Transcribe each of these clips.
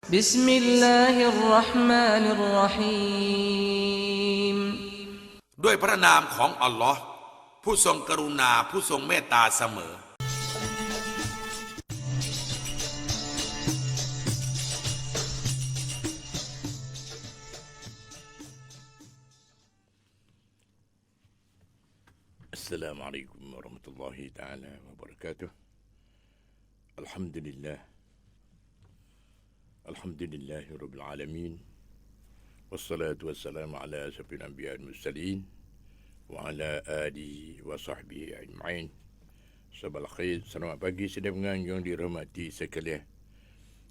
بسم الله الرحمن الرحيم ด้วยพระนามของอัลลอฮ์ผู้ทรงกรุณาผู้ทรงเมตตาเสมอالسلام عليكم ورحمة الله تعالى وبركاته الحمد لله رب العالمين والصلاة والسلام على أشرف الأنبياء والمرسلين وعلى آله وصحبه أجمعين. Sahabat khair, selamat pagi sedang yang dirahmati sekalian.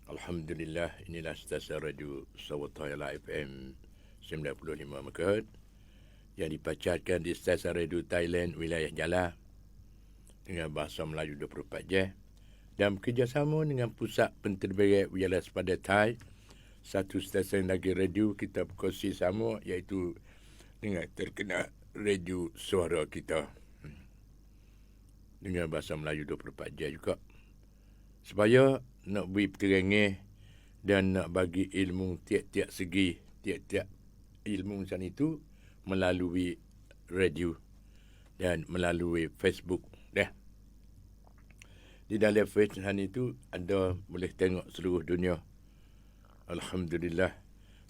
Alhamdulillah, inilah stesen radio Sawatayala FM 95 MHz yang dipancarkan di stesen radio Thailand wilayah Jala dengan bahasa Melayu 24 jam dan bekerjasama dengan Pusat Pentadbiran Wilayah Sepadan Thai. Satu stesen lagi radio kita berkongsi sama iaitu dengan terkenal radio suara kita dengan bahasa Melayu 24 jam juga, supaya nak beri peterangan dan nak bagi ilmu tiap-tiap segi, tiap-tiap ilmu macam itu melalui radio dan melalui Facebook dah. Di dalam Facebook itu anda boleh tengok seluruh dunia. Alhamdulillah.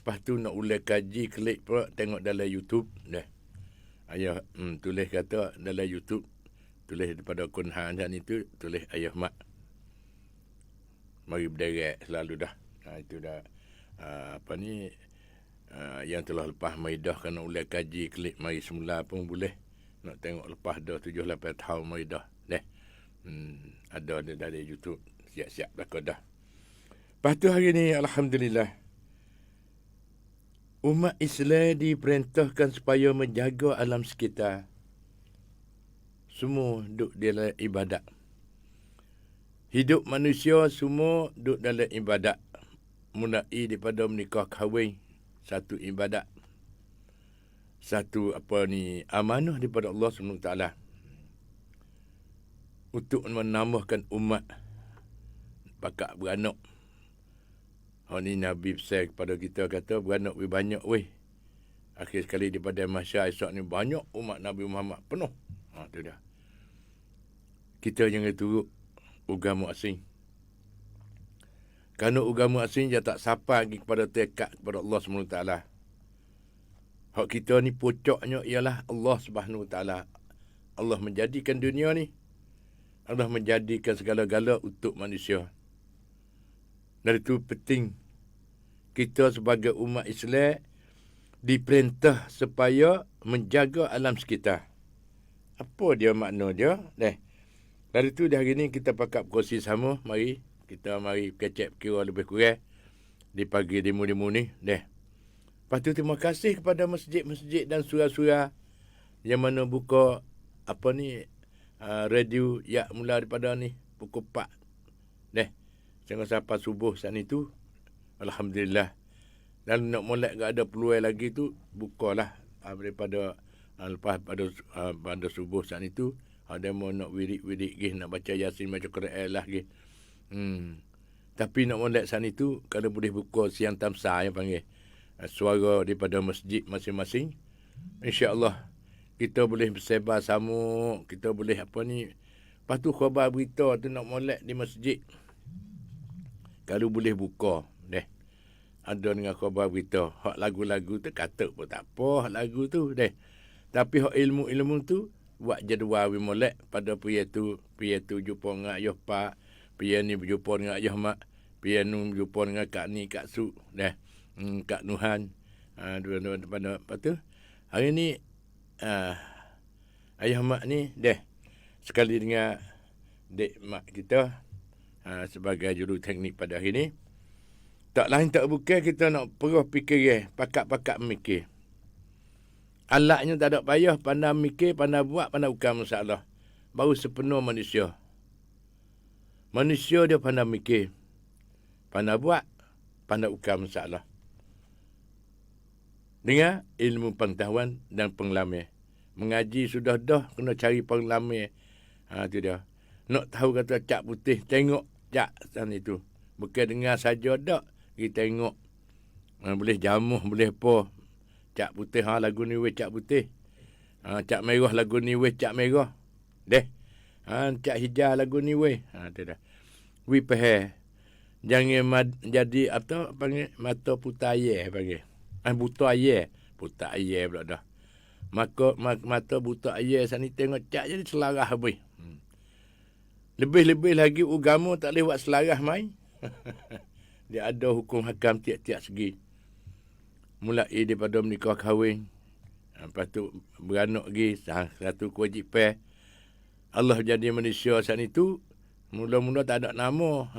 Lepas tu nak ulai kaji, klik pula tengok dalam YouTube dah. Ayah tulis kata dalam YouTube, tulis daripada Kunhan itu, tulis Ayah Mak. Mari berderek selalu dah. Itu dah yang telah lepas maidah kena ulai kaji, klik mari semula pun boleh. Nak tengok lepas dah 7-8 tahun maidah dah. Ada dari YouTube, siap-siap belakang dah. Lepas tu hari ni alhamdulillah, umat Islam diperintahkan supaya menjaga alam sekitar. Semua duduk dalam ibadat. Hidup manusia semua duduk dalam ibadat. Mulai daripada menikah kahwin, satu ibadat. Satu amanah daripada Allah SWT untuk menambahkan umat pakak beranak. Hari ni Nabi pesan kepada kita, kata beranak lebih banyak weh. Akhir sekali daripada masa esok ni banyak umat Nabi Muhammad penuh. Tu dah. Kita jangan turut agama asing. Kerana agama asing dia tak sampai lagi kepada tekad kepada Allah SWT. Hak kita ni pucuknya ialah Allah SWT. Allah menjadikan dunia ni, Allah menjadikan segala-gala untuk manusia. Dari itu penting kita sebagai umat Islam diperintah supaya menjaga alam sekitar. Apa dia makna dia? Dari itu hari ni kita pakat berkongsi sama. Mari kita kecek kira lebih kurang di pagi demo-demo ni. Lepas tu terima kasih kepada masjid-masjid dan surah-surah yang mana buka radio ya mula daripada ni pukul 4. Jangan sampai subuh saat itu. Alhamdulillah. Dan nak molek tak ada peluang lagi tu, bukalah daripada lepas pada subuh saat itu. Ada mau nak wirid-wirid lagi, nak baca Yasin, baca Quran lah lagi. Tapi nak molek saat itu, kalau boleh buka siang tamsa yang panggil, suara daripada masjid masing-masing, insya-Allah kita boleh bersebar sama, kita boleh lepas tu khabar berita tu nak molek di masjid. Kalau boleh buka, ada dengan khabar berita. Hak lagu-lagu tu kata pun tak apa, hak lagu tu, Tapi hak ilmu-ilmu tu, buat jadual molek pada pria tu jumpa dengan ayah pak, pria ni berjumpa dengan ayah mak, pria ni berjumpa dengan kak ni, kak su, kak Nuhan. Dua-dua pada apa tu. Hari ni, ayah mak ni, sekali dengan dek mak kita, sebagai juru teknik pada hari ni, tak lain tak bukan kita nak perah fikir, pakat-pakat mikir. Alatnya tak ada payah, pandai mikir, pandai buat, pandai ukam masalah. Baru sepenuh manusia. Manusia dia pandai mikir, pandai buat, pandai ukam masalah. Dengan ilmu pengetahuan dan pengalaman. Mengaji sudah dah, kena cari pengalaman. Itu dia. Nak tahu kata cap putih, tengok cak sana itu. Bukan dengar saja tak. Pergi tengok. Boleh jamuh, boleh apa. Cak putih, lagu ni weh cak putih. Cak merah lagu ni weh cak merah. Cak hijau lagu ni weh. Tu dah. We pahal. Jangan jadi apa panggil mata buta ayah panggil. Buta ayah. Buta ayah pula dah. Mata buta ayah sana tengok cak jadi selarah habis. Lebih-lebih lagi agama tak boleh buat selarah mai. Dia ada hukum hakam tiap-tiap segi. Mulai daripada menikah kahwin. Lepas tu beranak lagi. Satu kewajipan. Allah jadi manusia saat itu. Mula-mula tak ada nama.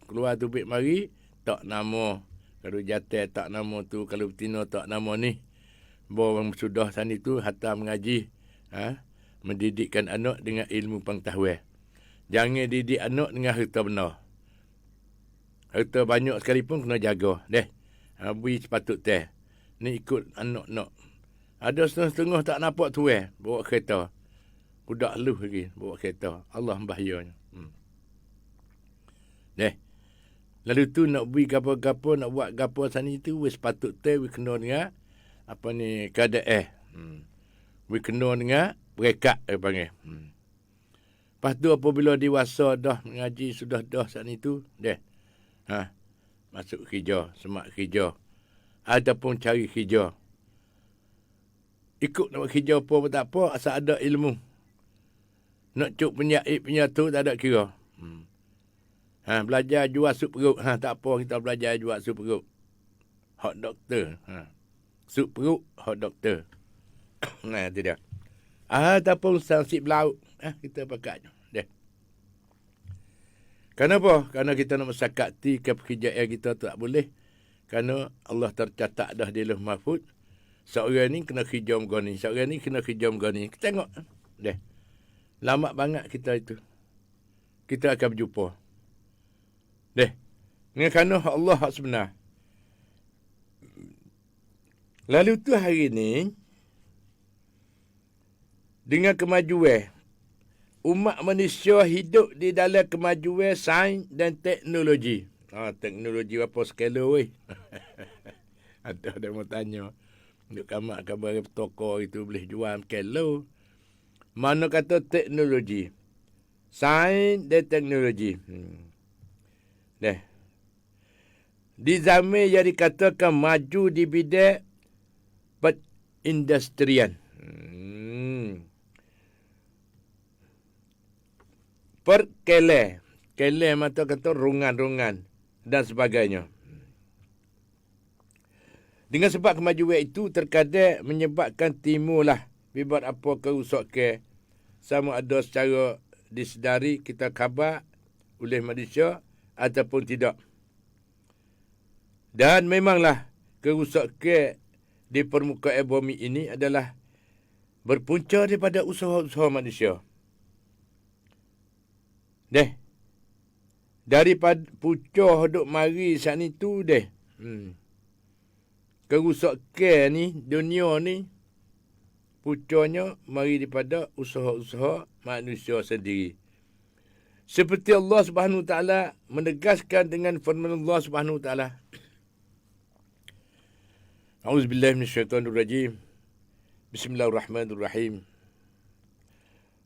Keluar tu bit mari. Tak nama. Kalau jatuh tak nama tu. Kalau betina tak nama ni. Bahawa sudah saat itu. Hatta mengaji. Mendidikkan anak dengan ilmu pengetahuan. Jangan didik anak dengan harta benar. Harta banyak sekalipun kena jaga. Beri sepatut teh. Ni ikut anak nak. Ada setengah-setengah tak nampak tu bawa kereta. Budak lu lagi bawa kereta. Allah bahayanya. Lalu tu nak beri gapo-gapo, nak buat gapo sana itu, wis patut teh, wis kena dengan apa ni, keadaan. Wis kena dengan berekat, panggil. Lepas tu apabila dewasa dah mengaji, sudah dah saat itu, masuk kerja, semak kerja. Ataupun cari kerja. Ikut nak kerja apa pun tak apa, asal ada ilmu. Nak cuk penyatu tak ada kira. Belajar jual sup perut. Tak apa kita belajar jual sup perut. Hot doktor. Sup perut, hot doktor. Itu dia. Ataupun sansip laut. Kita pakai. Kenapa? Kerana kita nak mesakati ke pekerjaan kita tak boleh. Kerana Allah tercatat dah di Lauh Mahfuz. Seorang ni kena kerja macam ni. Seorang ni kena kerja macam ni. Kita tengok. Lama banget kita itu. Kita akan berjumpa. Dengan kerana Allah sebenar. Lalu tu hari ni, dengan kemajuan, umat manusia hidup di dalam kemajuan sains dan teknologi. Teknologi apa skala weh? Ada yang mau tanya. Duk kamak kabar toko itu boleh jual kilo. Mana kata teknologi? Sains dan teknologi. Di zaman yang dikatakan maju di bidang perindustrian. Perkele. Kele mata kata rungan-rungan dan sebagainya. Dengan sebab kemajuan itu terkadang menyebabkan timbullah bibat apa kerusakan sama ada secara disedari kita khabar oleh manusia ataupun tidak. Dan memanglah kerusakan di permukaan bumi ini adalah berpunca daripada usaha-usaha manusia. Daripada pucah duk mari saat ni tu kerusakan ni, dunia ni, pucanya mari daripada usaha-usaha manusia sendiri. Seperti Allah Subhanahu Wa Taala menegaskan dengan firman Allah Subhanahu Wa Taala. A'udzubillahi minasyaitonirrajim. Bismillahirrahmanirrahim.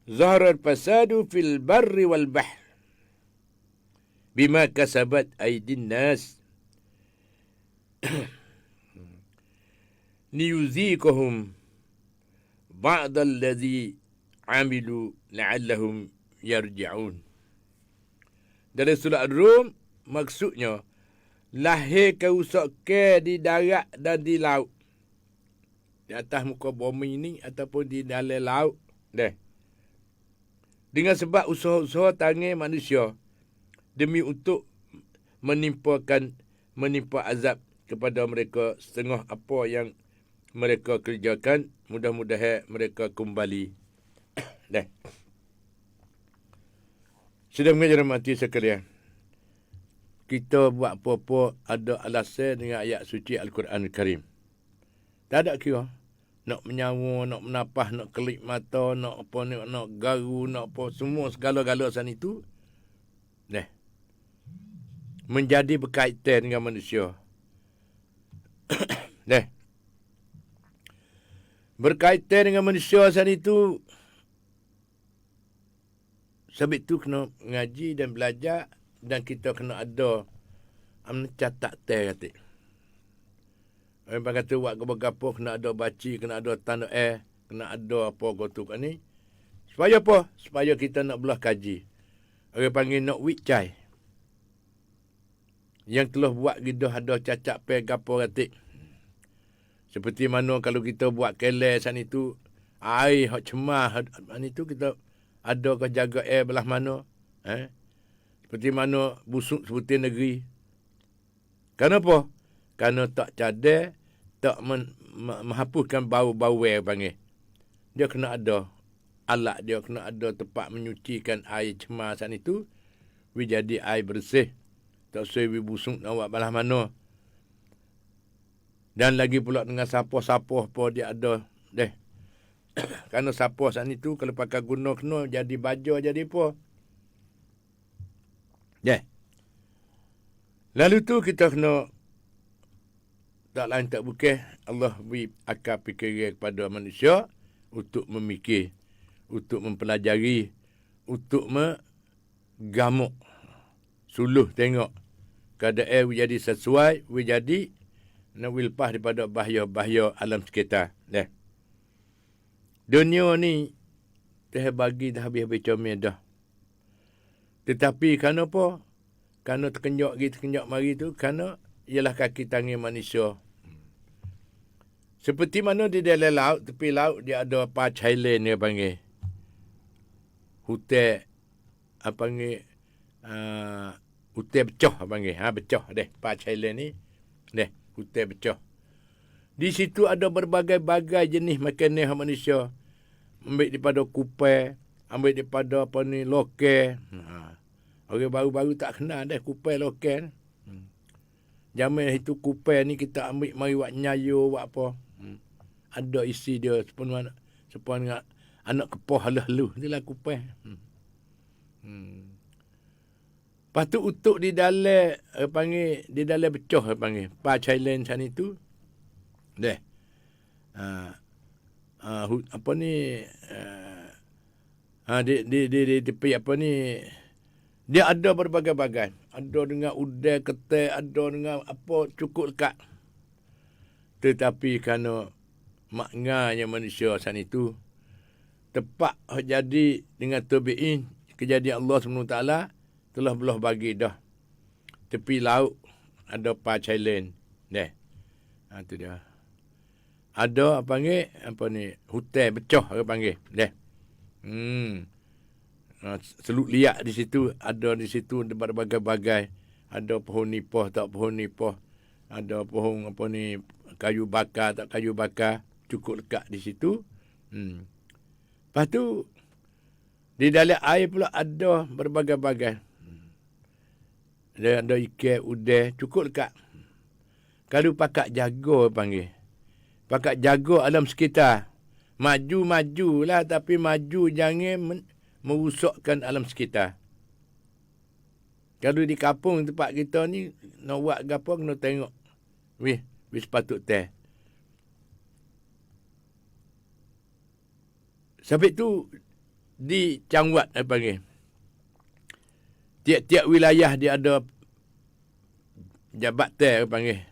Zahara al-fasadu fil barri wal bahr bima kasabat aydin nas liyuziqahum ba'da alladhi amilu la'allahum yarji'un. Dari surah Ar-Rum, maksudnya lahir kerusakan di darat dan di laut. Di atas muka bumi ini ataupun di dalam laut. Dengan sebab usaha-usaha tangan manusia demi untuk menimpa azab kepada mereka setengah apa yang mereka kerjakan. Mudah-mudahan mereka kembali. Sudah mengajar mati sekalian. Kita buat apa-apa ada alasan dengan ayat suci Al-Quran Al-Karim. Tak ada kira. Nak menyawa, nak menapah, nak kelip mata, nak apa, nak garu, nak apa, semua segala-gala sana itu. Menjadi berkaitan dengan manusia. Deh. Berkaitan dengan manusia saat itu, sebab itu kena ngaji dan belajar dan kita kena ada mencatat kata. Orang kata buat gapo-gapo kena ada baci, kena ada tanda kena ada apa gotu kan ni. Supaya apa? Supaya kita nak belah kaji. Orang panggil nak wicai. Yang telah buat gitu ada cacat pe gapo kata. Seperti mana kalau kita buat keles san itu, air hak cemah itu kita ada ke jaga air belah mana? Seperti mana busuk seperti negeri. Kenapa? Kerana tak cadar, tak menghapuskan bau-bau air panggil. Dia kena ada alat, dia kena ada tempat menyucikan air cemah san itu, jadi air bersih. Tak usah busuk nak buat belah mana. Dan lagi pula dengan sapoh-sapoh apa dia ada. Deh. Kerana sapoh saat itu kalau pakai guna kena jadi baju jadi apa. Deh. Lalu tu kita kena tak lain tak bukan Allah beri akal fikiran kepada manusia untuk memikir, untuk mempelajari, untuk mengamuk. Suluh tengok keadaan jadi sesuai, jadi nak wilpah daripada bahaya-bahaya alam sekitar. Dah. Dunia ni dah bagi dah habis-habis comel dah. Tetapi kerana apa? Kerana terkenjak mari tu, kerana ialah kaki tangan manusia. Seperti mana di dalam laut, tepi laut dia ada apa Thailand dia panggil. Hutan apa panggil hutan pecah panggil. Pecah deh apa Thailand ni. Deh. Hutan pecah. Di situ ada berbagai-bagai jenis makanan manusia. Ambil daripada kupai, ambil daripada apa ni lokal. Orang baru-baru tak kenal dah kupai lokal. Zaman itu kupai ni kita ambil mari buat nyayo buat apa. Ada isi dia sepon dengan anak kepoh halu-halu inilah kupai. Lepas tu utuk di dalam panggil di dalam pecah panggil pa Thailand sana itu. Deh. Apa ni di tepi apa ni dia ada berbagai-bagai. Ada dengan udai ketai, ada dengan apa cukup lekat. Tetapi kerana maknanya manusia sana itu tepat jadi dengan tabi'in kejadian Allah SWT telah belah bagi dah. Tepi laut ada pa Thailand. Deh. Tu dia. Ada apa panggil apa ni hutan pecah apa panggil. Deh. Seluk liak di situ, ada di situ berbagai-bagai. Ada pohon nipah tak pohon nipah. Ada pohon apa ni kayu bakar tak kayu bakar, cukup lekat di situ. Lepas tu di dalam air pula ada berbagai-bagai. Ada ikan, udai, cukup dekat. Kalau pakat jaga panggil. Pakat jaga alam sekitar. Maju-majulah tapi maju jangan merusakkan alam sekitar. Kalau di kampung tempat kita ni nak buat gapo kena tengok. Weh sepatut teh. Sebab tu di Cangwat panggil. Tiap-tiap wilayah dia ada jabatan panggil.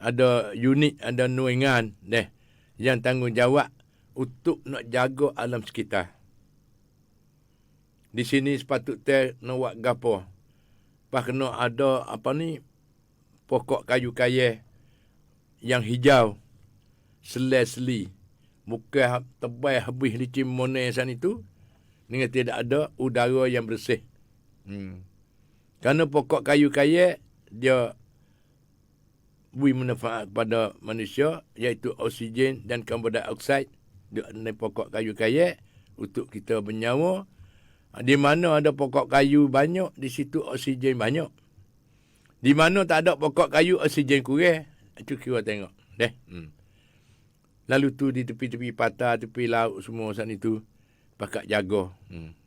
Ada unit, ada nuingan deh yang tanggungjawab untuk nak jaga alam sekitar. Di sini sepatutnya nak buat gapo. Pas kena ada apa ni pokok kayu kaya yang hijau seli-seli. Bukan tebal habis licin monai sana itu. Dengan tidak ada udara yang bersih. Kerana pokok kayu kaya dia beri manfaat kepada manusia iaitu oksigen dan karbon dioksida dari pokok kayu kaya untuk kita bernyawa. Di mana ada pokok kayu banyak, di situ oksigen banyak. Di mana tak ada pokok kayu, oksigen kurang. Itu kira tengok. Deh. Lalu tu di tepi-tepi patah, tepi laut semua sana itu pakat jaga.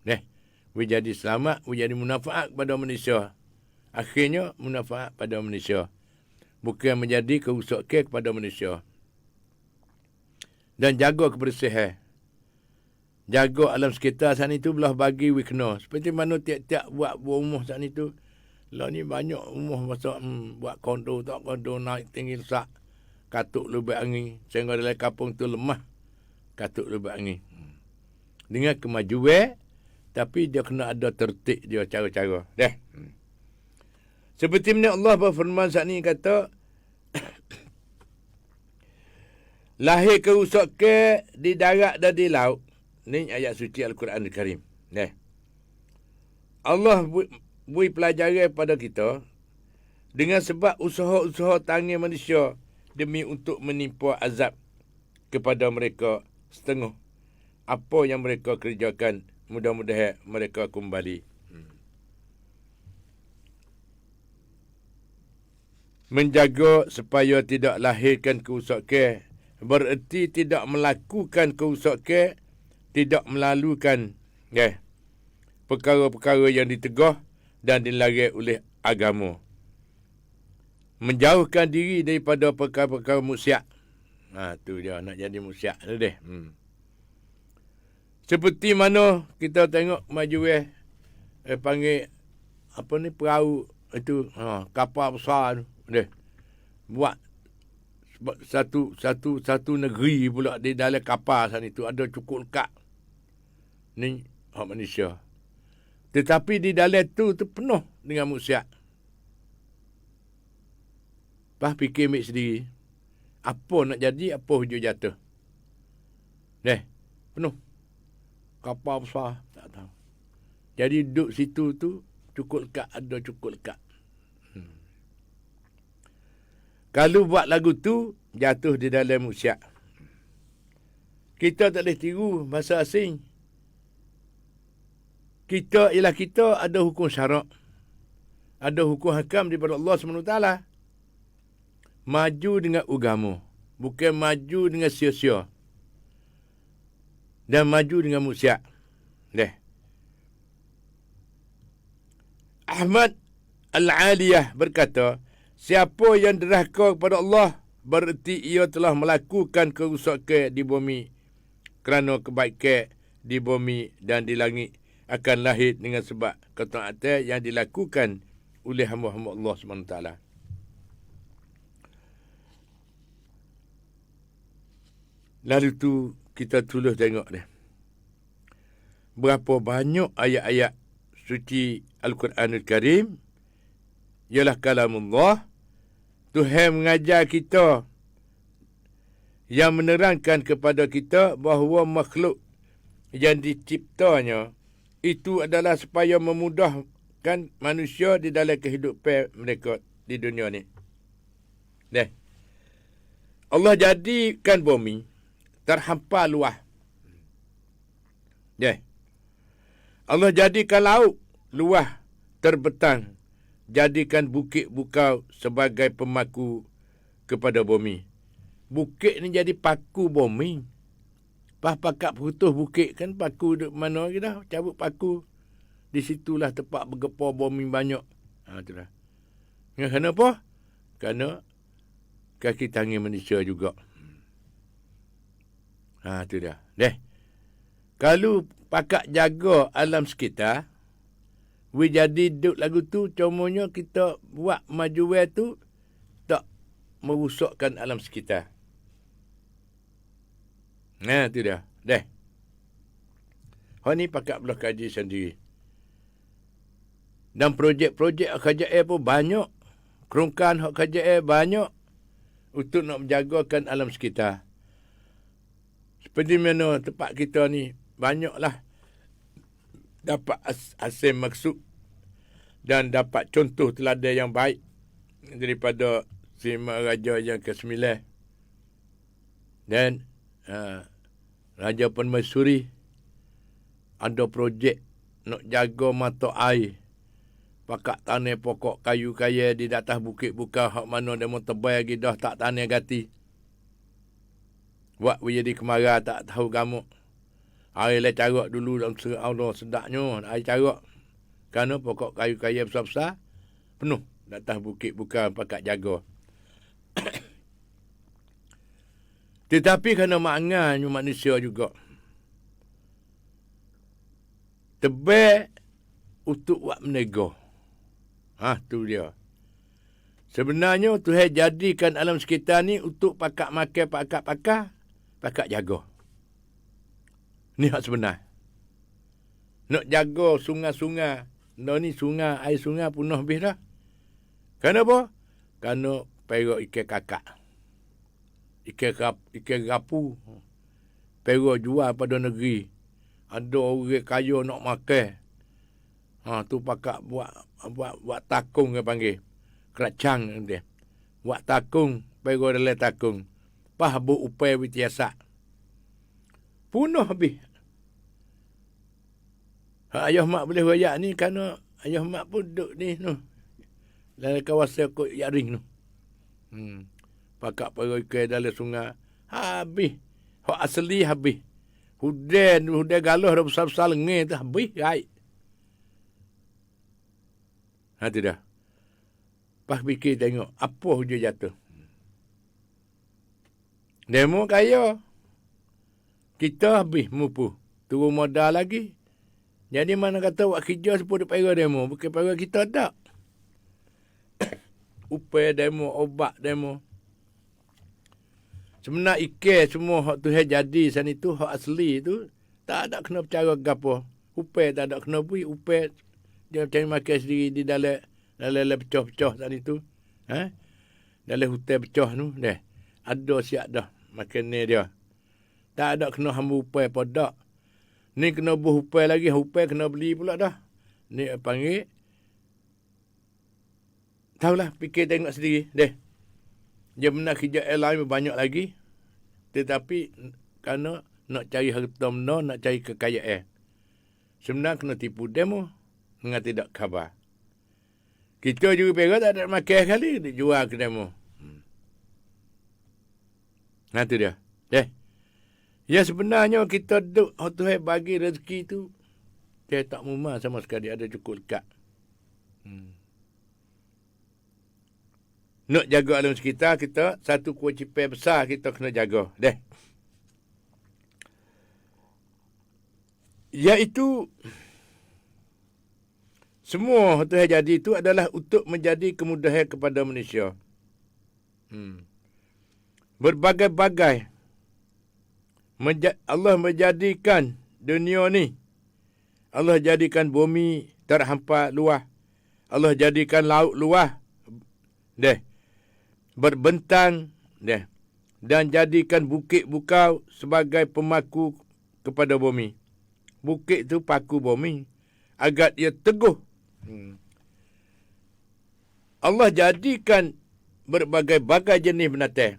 Deh. Jadi selamat, jadi manfaat kepada manusia. Akhirnya manfaat pada manusia. bukan menjadi kerusakan kepada manusia. Dan jaga kebersihan. Jaga alam sekitar sana itu belah bagi wikna. Seperti mana tiap-tiap buat rumah sana itu. Lah ni banyak rumah masa buat kondo tak kondo naik tinggi lesak. Katuk lubuk angin. Sehingga dalam kampung tu lemah. Katuk lubuk angin. Dengan kemajuan. Tapi dia kena ada tertib dia cara-cara. Dah. Seperti mana Allah berfirman saat ni kata. Lahir kerusakan di darat dan di laut. Ni ayat suci Al-Quran Al-Karim. Allah beri pelajaran pada kita dengan sebab usaha-usaha tangan manusia demi untuk menimpa azab kepada mereka setengah apa yang mereka kerjakan. Mudah-mudahan mereka kembali. Menjaga supaya tidak lahirkan kerusakan bererti tidak melakukan kerusakan, tidak melalukan perkara-perkara yang ditegah dan dilarang oleh agama. Menjauhkan diri daripada perkara-perkara maksiat. Tu dia nak jadi maksiat tu deh. Seperti mana kita tengok maju panggil apa ni perahu itu kapal besar tu deh. Buat satu negeri pula di dalam kapal sana itu ada cukup lekat. Ni hak manusia. Tetapi di dalam tu penuh dengan maksiat. Pas fikir ambil sendiri. Apa nak jadi, apa hujung jatuh. Penuh. Kapal besar, tak tahu. Jadi duduk situ tu, cukup lekat, ada cukup lekat. Kalau buat lagu tu, jatuh di dalam maksiat. Kita tak boleh tiru bahasa asing. Kita ada hukum syarak. Ada hukum hakam daripada Allah SWT. Maju dengan agama. Bukan maju dengan sia-sia. Dan maju dengan maksiat. Ahmad Al-Aliyah berkata, siapa yang derhaka kepada Allah, bererti ia telah melakukan kerusakan di bumi. Kerana kebaikan di bumi dan di langit akan lahir dengan sebab ketaatan yang dilakukan oleh hamba-hamba Allah SWT. Lalu tu kita tulis tengok dia. Berapa banyak ayat-ayat suci Al-Quranul Karim ialah kalamullah. Tuhan mengajar kita yang menerangkan kepada kita bahawa makhluk yang diciptanya itu adalah supaya memudahkan manusia di dalam kehidupan mereka di dunia ni. Allah jadikan bumi terhampar luas. Allah jadikan laut luas terbentang. Jadikan bukit bukau sebagai pemaku kepada bumi. Bukit ni jadi paku bumi. Pas pakat putus bukit kan paku duduk mana lagi dah. Cabut paku. Di situlah tempat bergepar bumi banyak. Itulah. Kenapa? Kerana kaki tangan manusia juga. Itu dia. Kalau pakat jaga alam sekitar, jadi duduk lagu tu, contohnya kita buat majuan tu, tak merusakkan alam sekitar. Itu dia. Hal ni pakat belah kaji sendiri. Dan projek-projek kerajaan pun banyak. Kerungkan hak kerajaan banyak untuk nak menjagakan alam sekitar. Seperti mana tempat kita ni, banyaklah dapat hasil maksud dan dapat contoh teladan yang baik daripada si Raja yang ke-9 dan Raja Permaisuri ada projek nak jaga mata air, pakak tanah pokok kayu-kaya di atas bukit bukan hak mana demo tebal lagi dah tak tanah gati. Buat jadi kemarau tak tahu gamuk. Air lah carak dulu dalam Allah sedaknya. Air carak. Kerana pokok kayu-kayu besar-besar penuh. Atas bukit bukan pakat jaga. Tetapi kerana maknanya manusia juga. Tebal untuk buat menego. Tu dia. Sebenarnya Tuhan jadikan alam sekitar ni untuk pakak makan, pakak jaga. Ni hak sebenar. Nak jaga sungai-sungai. Ni sungai, air sungai penuh habis dah. Kenapa? Kerana perak ikan kakak. Ikan gapu. Perak jual pada negeri. Ada orang kaya nak makan. Tu pakak buat takung dia panggil. Keracang dia. Buat takung, perak dalam takung. Pah bu upai witiasa. Punuh habis. Ayah mak boleh royak ni kerana ayah mak pun duduk ni no. Dalam kawasan kot Yaring tu. Pakak pergi ke dalam sungai. Habis. Hak asli habis. Hudan galuh dah besar-besar lengan tu habis. Baik. Tu dah. Pas fikir tengok apa hujung jatuh. Demo kaya. Kita habis mupu. Turun modal lagi. Jadi mana kata buat kerja sepuluh pera demo. Bukan pera kita tak. Upaya demo, obat demo. Sebenarnya ikan semua hak Tuhan jadi sana itu, hak asli itu, tak ada kena percara gapo. Upaya tak ada kena bui. Upaya dia cari makan sendiri di dalam pecah-pecah sana itu. Dalam hutan pecah tu. Ada siap dah makan ni dia. Tak ada kena hamba upaya pada. Ni kena berhupai lagi. Hupai kena beli pula dah. Ni panggil. Tahulah. Fikir tengok sendiri. Dia benar kerja lain banyak lagi. Tetapi kerana nak cari harta benda, nak cari kekayaan. Sebenarnya kena tipu demo. Dengan tidak khabar. Kita juga perak tak ada makan sekali. Dia jual ke demo. Tu dia. Ya sebenarnya kita duduk, Tuhan bagi rezeki tu, saya tak mumah sama sekali ada cukup dekat. Nak jaga alam sekitar, kita satu kewajipan besar kita kena jaga. Iaitu, semua Tuhan jadi itu adalah untuk menjadi kemudahan kepada manusia. Berbagai-bagai. Allah menjadikan dunia ni. Allah jadikan bumi terhampa luas. Allah jadikan laut luas. Berbentang. Dan jadikan bukit bukau sebagai pemaku kepada bumi. Bukit tu paku bumi. Agar ia teguh. Allah jadikan berbagai-bagai jenis binatang.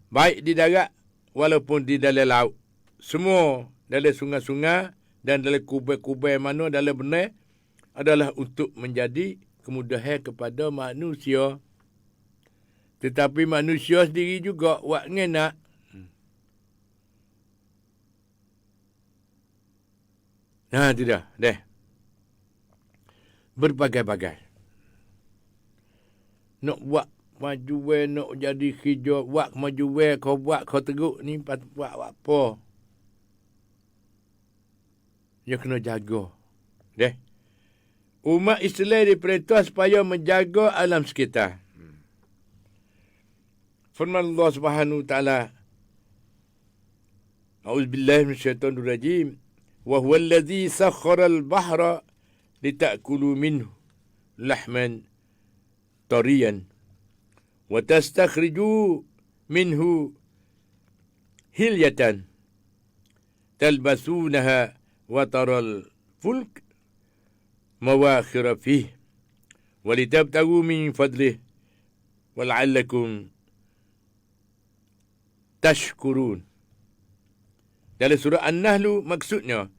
Baik di darat. Walaupun di dalam laut. Semua dalam sungai-sungai dan dalam kubai-kubai mana dalam benar adalah untuk menjadi kemudahan kepada manusia. Tetapi manusia sendiri juga buat ngenak. Itu dah. Berbagai-bagai. Nak buat maju nak jadi kerja, buat maju kau buat kau teruk ni buat apa? Dia kena jaga. Umat Islam diperintah supaya menjaga alam sekitar. Firman Allah Subhanahu wa taala, A'udzubillahi minasyaitonir rajim. Wa huwa allazi sakhkhara al-bahra litakulu minhu lahman tariyan. وَتَسْتَخْرِجُوا مِنْهُ هِلْيَةً تَلْبَسُونَهَا وَتَرَى الْفُلْكَ مَوَاخِرَ فِيهِ وَلِتَبْتَغُوا مِنْ فَضْلِهِ وَلَعَلَّكُمْ تَشْكُرُونَ. Dalam surah An-Nahl maksudnya,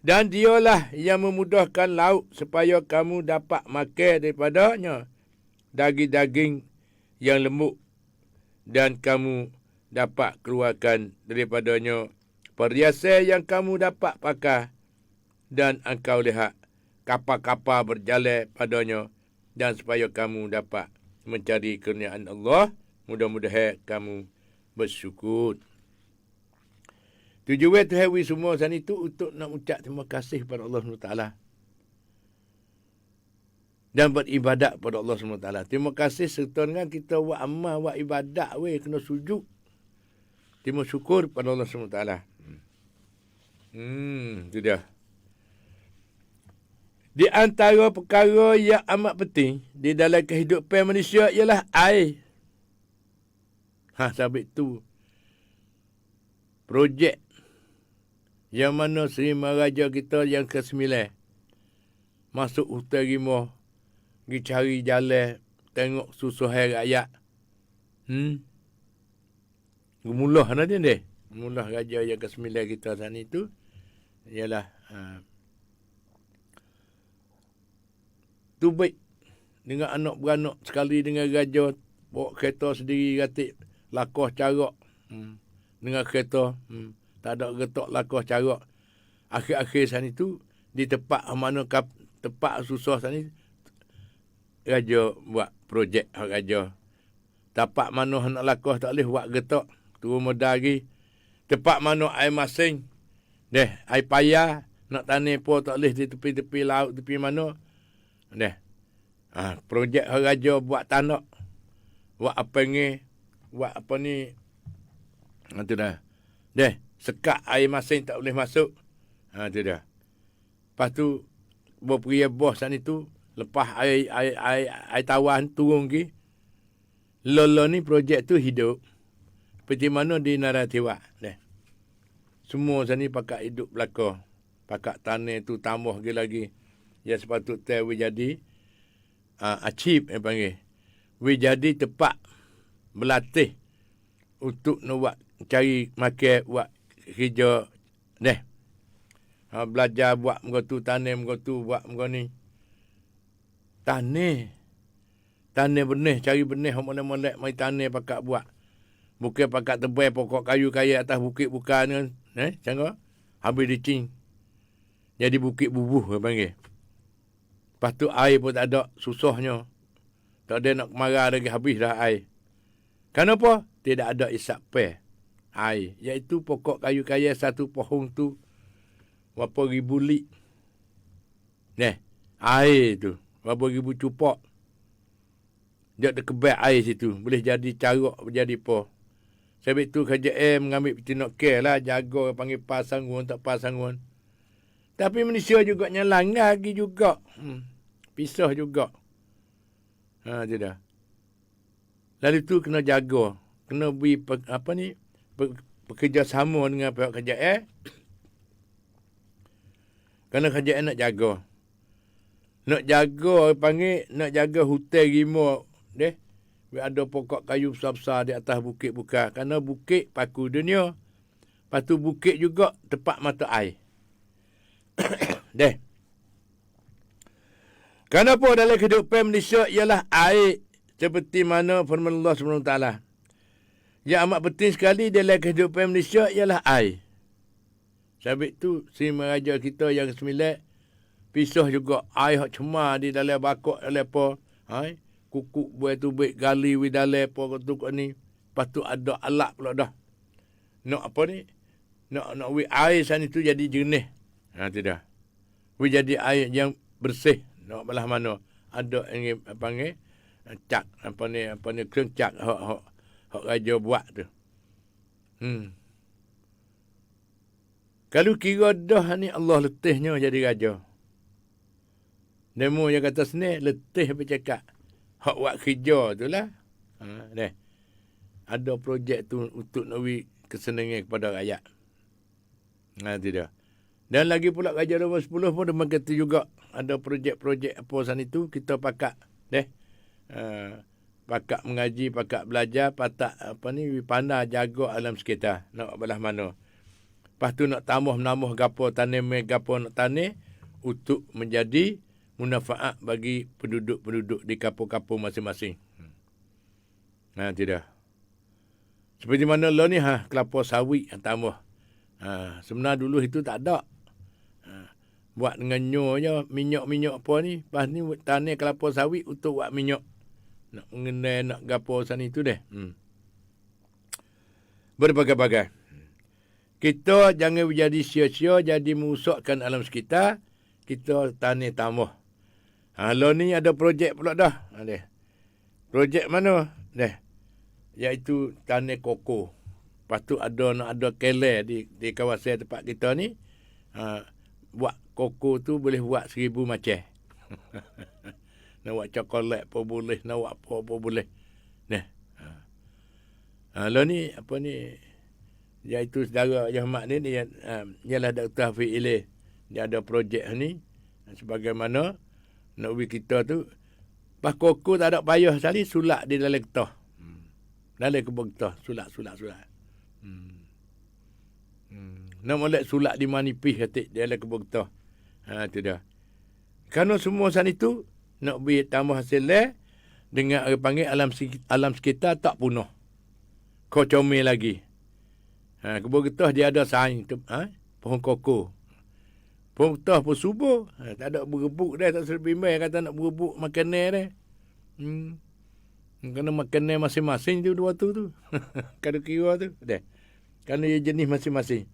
dan dialah yang memudahkan laut supaya kamu dapat makan daripadanya daging-daging yang lembut dan kamu dapat keluarkan daripadanya perhiasan yang kamu dapat pakai dan engkau lihat kapal-kapal berjalan padanya dan supaya kamu dapat mencari kurniaan Allah. Mudah-mudahan kamu bersyukur. Tujuan Tuhan semua sana itu untuk nak ucap terima kasih kepada Allah SWT. Dan beribadat kepada Allah SWT. Terima kasih serta dengan kita buat amal, buat ibadat, kena sujud. Terima syukur kepada Allah SWT. Itu dia. Di antara perkara yang amat penting di dalam kehidupan manusia ialah air. Sebab itu projek yang mana Seri Maharaja kita yang ke-9 masuk hutan rimau, pergi cari jalan, tengok susah rakyat. Gemulah nanti deh. Gemulah raja yang ke-9 kita sana itu ialah tu baik dengan anak beranak sekali dengan raja bawa kereta sendiri ratik lakoh carak dengan kereta tak ada getok lakoh carak. Akhir-akhir sana itu di tempat mana tempat susah sana raja buat projek raja. Tempat mana nak lakoh tak boleh buat getok turun medari. Tempat mana air masing air payah nak tanam pun tak boleh di tepi-tepi laut tepi mana. Projek raja buat tanah. Buat apa ni? Buat apa ni? Itu dah. Sekat air masing tak boleh masuk. Itu dah. Lepas tu berperiya bos sana itu lepas air tawan turun lagi. Lolo ni projek tu hidup. Seperti mana di Naratiwa. Semua sana pakai hidup belakang. Pakai tanah tu tambah lagi. Yang sepatutnya jadi achieve yang panggil. Jadi tempat berlatih untuk nak buat cari makan, buat kerja. Belajar buat muka tu, tanam muka tu, buat muka ni. Tanam benih, cari benih, molek-molek mai tanam pakai buat. Bukan pakai tebal pokok kayu kaya atas bukit bukan kan. Canggah. Habis dicing. Jadi bukit bubuh yang panggil. Lepas tu air pun tak ada, susahnya. Tak ada nak marah lagi, habis dah air. Kenapa? Tidak ada isap air. Iaitu pokok kayu kaya satu pohon tu, berapa ribu lik. Air tu, berapa ribu cupak. Dia ada kebal air situ. Boleh jadi carok, jadi apa. Sebab tu KJM mengambil tindak care lah, jaga, panggil pasangun, tak pasangun. Tapi manusia juga nyalang lagi juga. Pisah juga. Tidak. Lalu tu kena jaga. Kena beri bekerjasama dengan pihak KJM. Kerana KJM nak jaga. Nak jaga hutan rimau. Ada pokok kayu besar-besar di atas bukit bukan. Kerana bukit paku dunia. Lepas tu bukit juga tempat mata air. Kenapa dalam kehidupan manusia ialah air. Seperti mana firman Allah SWT. Yang amat penting sekali dalam kehidupan manusia ialah air. Sebab itu si Maharaja kita yang ke-9 pisah juga air hak cemar di dalam bakok dalam apa. Kukuk buat tu baik gali di dalam apa tu ni. Lepas tu ada alat pula dah. Nak apa ni? Nak air sana tu jadi jernih. Tidak. Jadi air yang bersih. Nak belah mana? Ada yang panggil cak apa ni kencak hak raja buat tu. Kalau kira dah ni Allah letihnya jadi raja. Nemo yang kata sini letih bercakap. Hak buat kerja tu lah. Ada projek tu untuk nak beri kesenangan kepada rakyat. Tidak. Dan lagi pula Raja nombor 10 pun dia kata juga ada projek-projek apa sana itu kita pakat pakat mengaji, pakat belajar, pakat pandai jaga alam sekitar nak belah mana. Lepas tu nak tambah-menambah gapo tanam gapo nak tanam untuk menjadi manfaat bagi penduduk-penduduk di kampung-kampung masing-masing. Tidak. Seperti mana lo ni kelapa sawit yang tambah. Sebenarnya dulu itu tak ada. Buat dengan nyonya minyak-minyak apa ni. Lepas ni tanam kelapa sawit untuk buat minyak. Nak mengenai, nak gapo sana itu deh. Berbagai-bagai. Kita jangan menjadi sia-sia, jadi merusakkan alam sekitar. Kita tani tambah. Lo ni ada projek pula dah. Projek mana? Iaitu tani koko. Lepas tu nak ada keler di kawasan tempat kita ni. Buat koko tu boleh buat 1000 macam. Nak buat coklat pun boleh, nak buat apa pun boleh. Lo ni, apa ni, iaitu saudara Ahmad ni, dia ialah Dr. Hafiz Ilih. Dia ada projek ni. Sebagaimana nak ubi kita tu, pas koko tak ada payah sekali, sulak di dalam getah. Dalam kebun getah, sulak. Nak molek sulak di manipis katik di dalam kebun getah. Itu dah. Kerana semua sana itu, nak ubi tambah hasil dengan orang panggil alam sekitar tak punah. Kau comel lagi. Kebun getah dia ada saing. Pohon koko. Pohon getah pun subur. Tak ada berebuk dah. Tak serbi mai kata nak berebuk makanan dah. Kena makanan masing-masing tu dua tu. Kada kira tu. Dah. Kerana dia jenis masing-masing.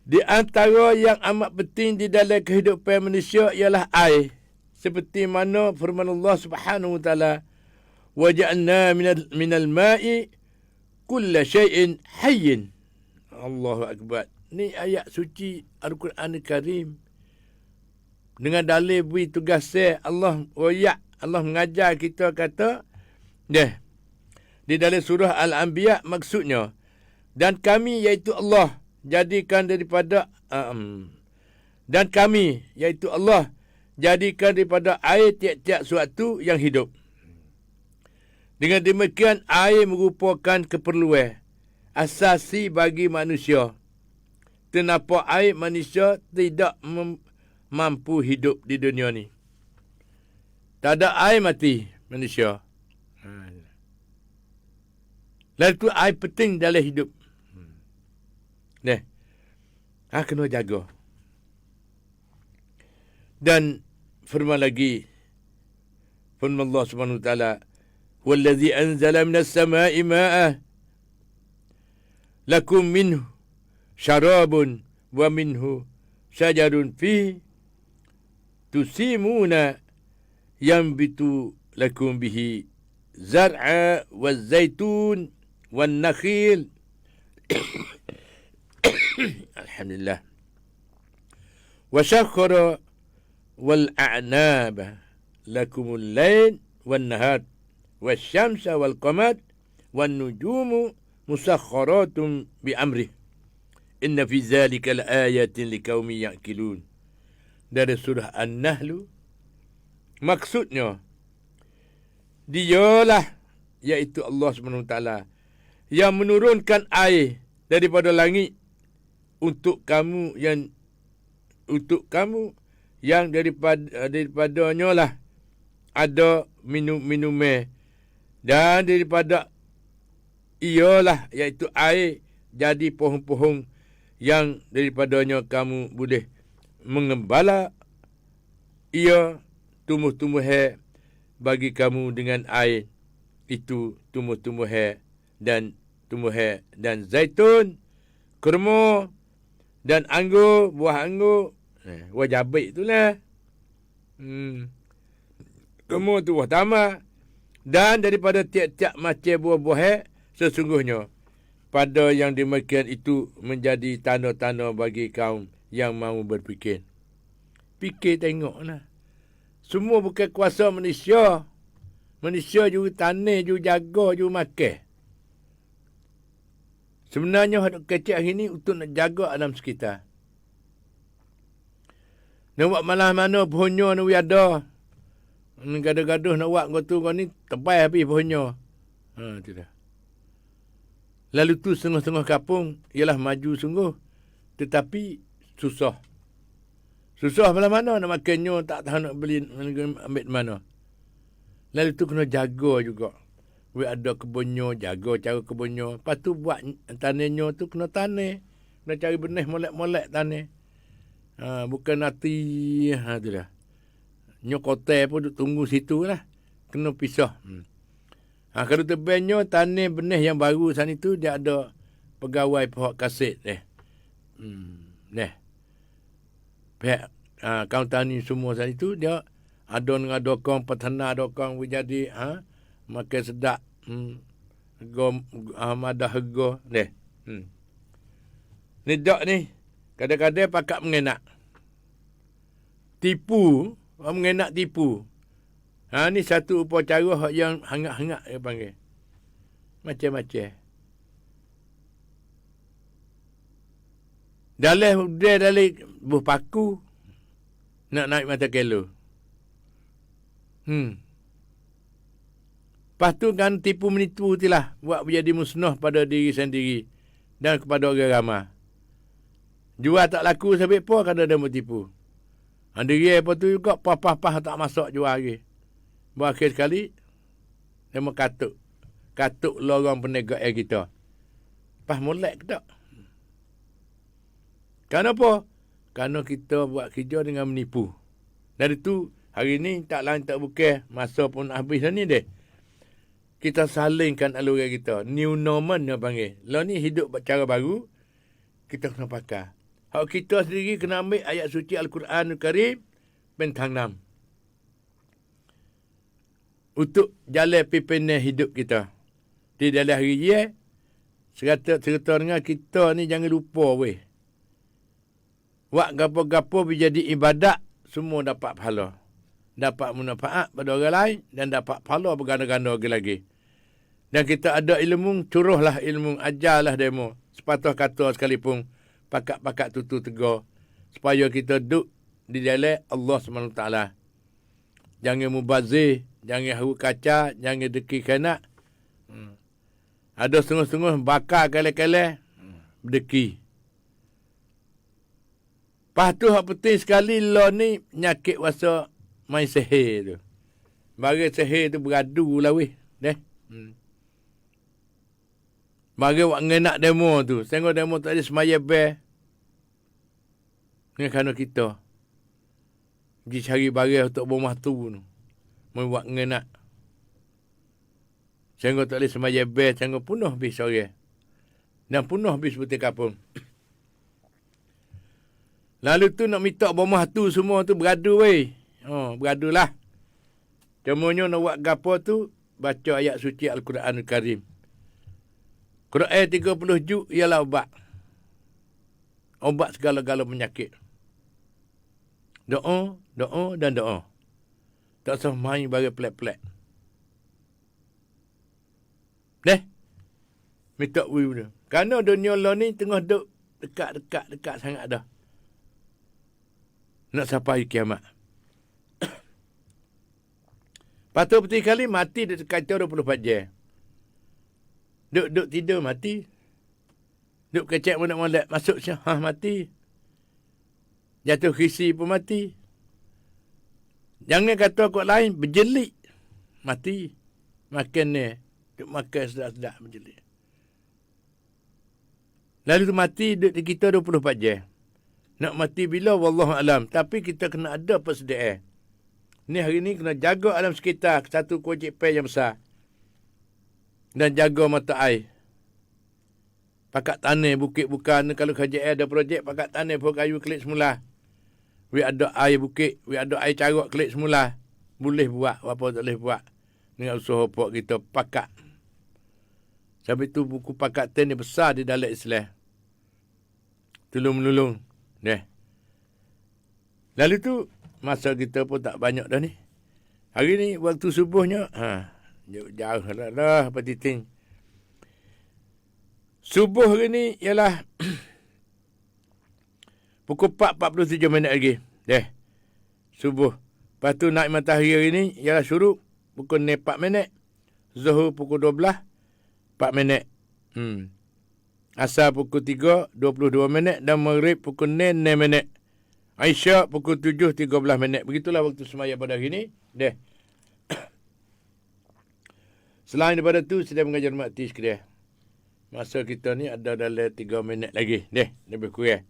Di antara yang amat penting di dalam kehidupan manusia ialah air. Seperti mana firman Allah Subhanahu wa taala, وَجَعَلْنَا مِنَ الْمَاءِ كُلَّ شَيْءٍ حَيٍّ. Allahu Akbar. Ni ayat suci Al-Quran Al-Karim. Dengan dalil beri tugas Allah Allah mengajar kita kata, di dalam surah Al-Anbiya maksudnya, dan kami iaitu Allah jadikan daripada dan kami iaitu Allah jadikan daripada air tiap-tiap suatu yang hidup. Dengan demikian, air merupakan keperluan asasi bagi manusia. Kenapa air manusia tidak mampu hidup di dunia ni? Tak ada air mati manusia. Lalu tu air penting dalam hidup. Kena jaga. Dan firman lagi, firman Allah Subhanahu wa taala, وَالَّذِي أَنزَلَ مِنَ السَّمَاءِ مَاءً لَكُمْ مِنْهُ شَرَابٌ وَمِنْهُ شَجَرٌ فِيهِ تُسِيمُونَ يَنْبِتُ لَكُمْ بِهِ زَرْعًا وَالزَّيْتُونَ وَالنَّخِيلَ. Alhamdulillah. وَسَخَّرَ وَالْأَعْنَابَ لَكُمُ اللَّيْلَ وَالنَّهَارَ والشمس والقمر والنجوم مسخرات بأمره إن في ذلك لآيات لقوم يعقلون. Dari surah An-Nahl. Maksudnya, dialah iaitu Allah SWT yang menurunkan air daripada langit untuk kamu yang daripadanya lah ada minum-minumnya. Dan daripada ialah iaitu air jadi pohon-pohon yang daripadanya kamu boleh mengembala ia tumbuh-tumbuh bagi kamu dengan air itu tumbuh-tumbuh dan zaitun, kurma dan anggur, buah anggur, buah jabik itulah. Kurma tu buah tamar. Dan daripada tiap-tiap macam buah-buah sesungguhnya pada yang demikian itu menjadi tanda-tanda bagi kaum yang mahu berfikir. Fikir tengoklah. Semua bukan kuasa manusia. Manusia juga tanah, juga jaga, juga makan. Sebenarnya hadap kecil hari ni untuk nak jaga alam sekitar. Nak buat malah mana pohonnya ni ada. Gaduh-gaduh nak buat kau ni tebal habis pohonnya. Tidak. Lalu tu setengah-setengah kampung ialah maju sungguh. Tetapi susah. Susah mana nak makannya, tak tahu nak beli, ambil mana. Lalu tu kena jaga juga. Ada kebunnya, jaga cara kebunnya. Lepas tu buat tanahnya tu kena tanah. Kena cari benih molek-molek tanah. Bukan nanti, tu dah. Nyok hotel pun duk tunggu situ lah. Kena pisah. Kalau tebennya tanah benih yang baru sana itu dia ada pegawai pihak kaset pihak kauntan ni semua sana itu dia ada dengan dokong petana dokong jadi makan sedap madah harga ni dak ni kadang-kadang pakak mengenak tipu mengenak tipu. Ni satu upacara yang hangat-hangat dia panggil. Macam-macam. Dalam buh paku nak naik mata kelo. Lepas tu kan tipu menipu itulah buat menjadi musnah pada diri sendiri dan kepada orang ramai. Jual tak laku sampai apa kadang dia mau tipu. Diri apa tu juga pah-pah tak masuk jual lagi. Berakhir sekali dia mau katuk lorong penegak kita. Pas molek ke tak? Kenapa? Kerana kita buat kerja dengan menipu. Dari tu hari ni tak lain tak bukan masa pun habis dah ni deh. Kita salingkan aluran kita. New normal dia panggil. Lah ni hidup cara baru kita kena pakai. Hak kita sendiri kena ambil ayat suci Al-Quran Al-Karim bentang 6. Untuk jalan pimpinan hidup kita. Di dalam hari dia, serta dengan kita ni jangan lupa weh. Buat gapo-gapo menjadi ibadat, semua dapat pahala. Dapat manfaat pada orang lain dan dapat pahala berganda-ganda lagi. Dan kita ada ilmu, curuhlah ilmu, ajarlah demo. Sepatah kata sekalipun, pakat-pakat tutu tegar. Supaya kita duduk di dalam Allah SWT. Jangan mubazir, jangan haru kaca, jangan deki kanak. Ada setengah-setengah bakar kala-kala, berdeki. Lepas tu yang penting sekali lo ni nyakit wasa main sihir tu. Bagi sihir tu beradu lah weh. Bagi wak ngenak demo tu. Tengok demo tak ada semaya bear. Ni kerana kita. Pergi cari barang untuk rumah tu. Membuat ngenak. Tengok tak boleh semaya bear. Tengok penuh habis sore. Dan penuh habis putih kapung. Lalu tu nak minta rumah tu semua tu beradu weh. Beradu lah. Cumanya nak buat gapo tu. Baca ayat suci Al-Quran Al-Karim. Quran 30 juz ialah ubat. Ubat segala-gala penyakit. Doa, doa dan doa. Tak usah main bagi pelik-pelik. Minta wih. Kerana dunia lo ni tengah duk dekat sangat dah. Nak sampai kiamat. Patut betul kali mati dekat 24 jam. Duk tidur mati. Duk kecek molek-molek masuk syah mati. Jatuh khisi pun mati. Jangan kata kot lain berjelik mati. Makan ni duk makan sedap-sedap berjelik. Lalu tu mati duk kita 24 jam. Nak mati bila wallahu alam, tapi kita kena ada persediaan. Ni hari ni kena jaga alam sekitar, satu kewajipan yang besar. Dan jaga mata air. Pakat tanah bukit bukan. Kalau kerajaan ada projek pakat tanah pokok kayu kelik semula. We ada air bukit. We ada air carok kelik semula. Boleh buat. Apa tak boleh buat. Dengan usaha pokok kita pakat. Sampai tu buku pakat ni besar di dalam Islam. Tolong-menolong. Lalu tu masa kita pun tak banyak dah ni. Hari ni waktu subuhnya. Jauh lah apa titing. Subuh hari ni ialah pukul 4.47 minit lagi. Subuh. Lepas tu naik matahari hari ni ialah syuruk pukul 4 minit. Zuhur pukul 12, 4 minit. Asar pukul 3, 22 minit. Dan Maghrib pukul 6 minit. Aisyah pukul 7, 13 minit. Begitulah waktu semaya pada hari ni. Selain daripada tu, sedang mengajar mati sekalian. Masa kita ni ada dalam 3 minit lagi. Lebih kurang.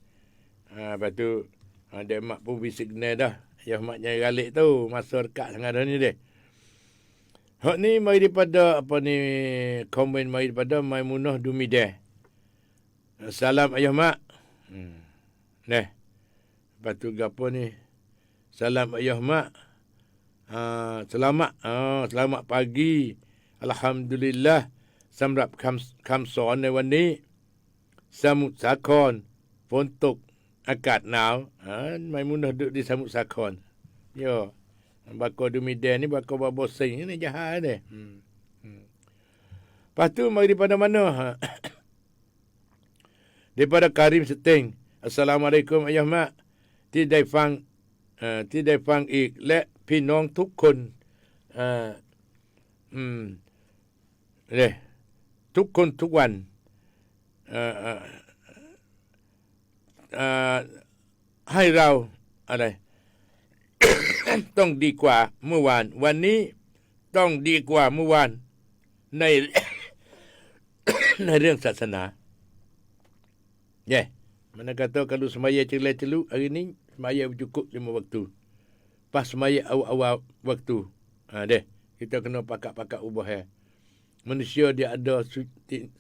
Lepas tu, ada mak pun beri signal dah. Ya mak jangan galik tu. Masa dekat sangat dah ni deh. Hak ni mai daripada apa ni komen mai daripada Maimunah Dumideh. Salam ayah mak. Neh. Lepas tu gapo ni? Salam ayah mak. Selamat pagi. Alhamdulillah. Samrap kamsonในวันนี้สมุทรสาครฝนตกอากาศหนาวไม่มุนดdi สมุทรสาคร Yo. Bako Dumideh ni bako babosing ni jahat ni. Lepas tu mari daripada mana? Daripada Karim Seting. Assalamualaikum ayah mak. ที่ได้ฟังอีกและพี่น้องทุกคนเนี่ยทุกคนทุกวันให้เราอะไร ต้องดีกว่าเมื่อวานวันนี้ต้องดีกว่าเมื่อวานใน ในเรื่องศาสนาmana kata kalau semaya celuk hari ni semaya cukup 5 waktu pas semaya awal waktu deh kita kena pakak ubah manusia dia ada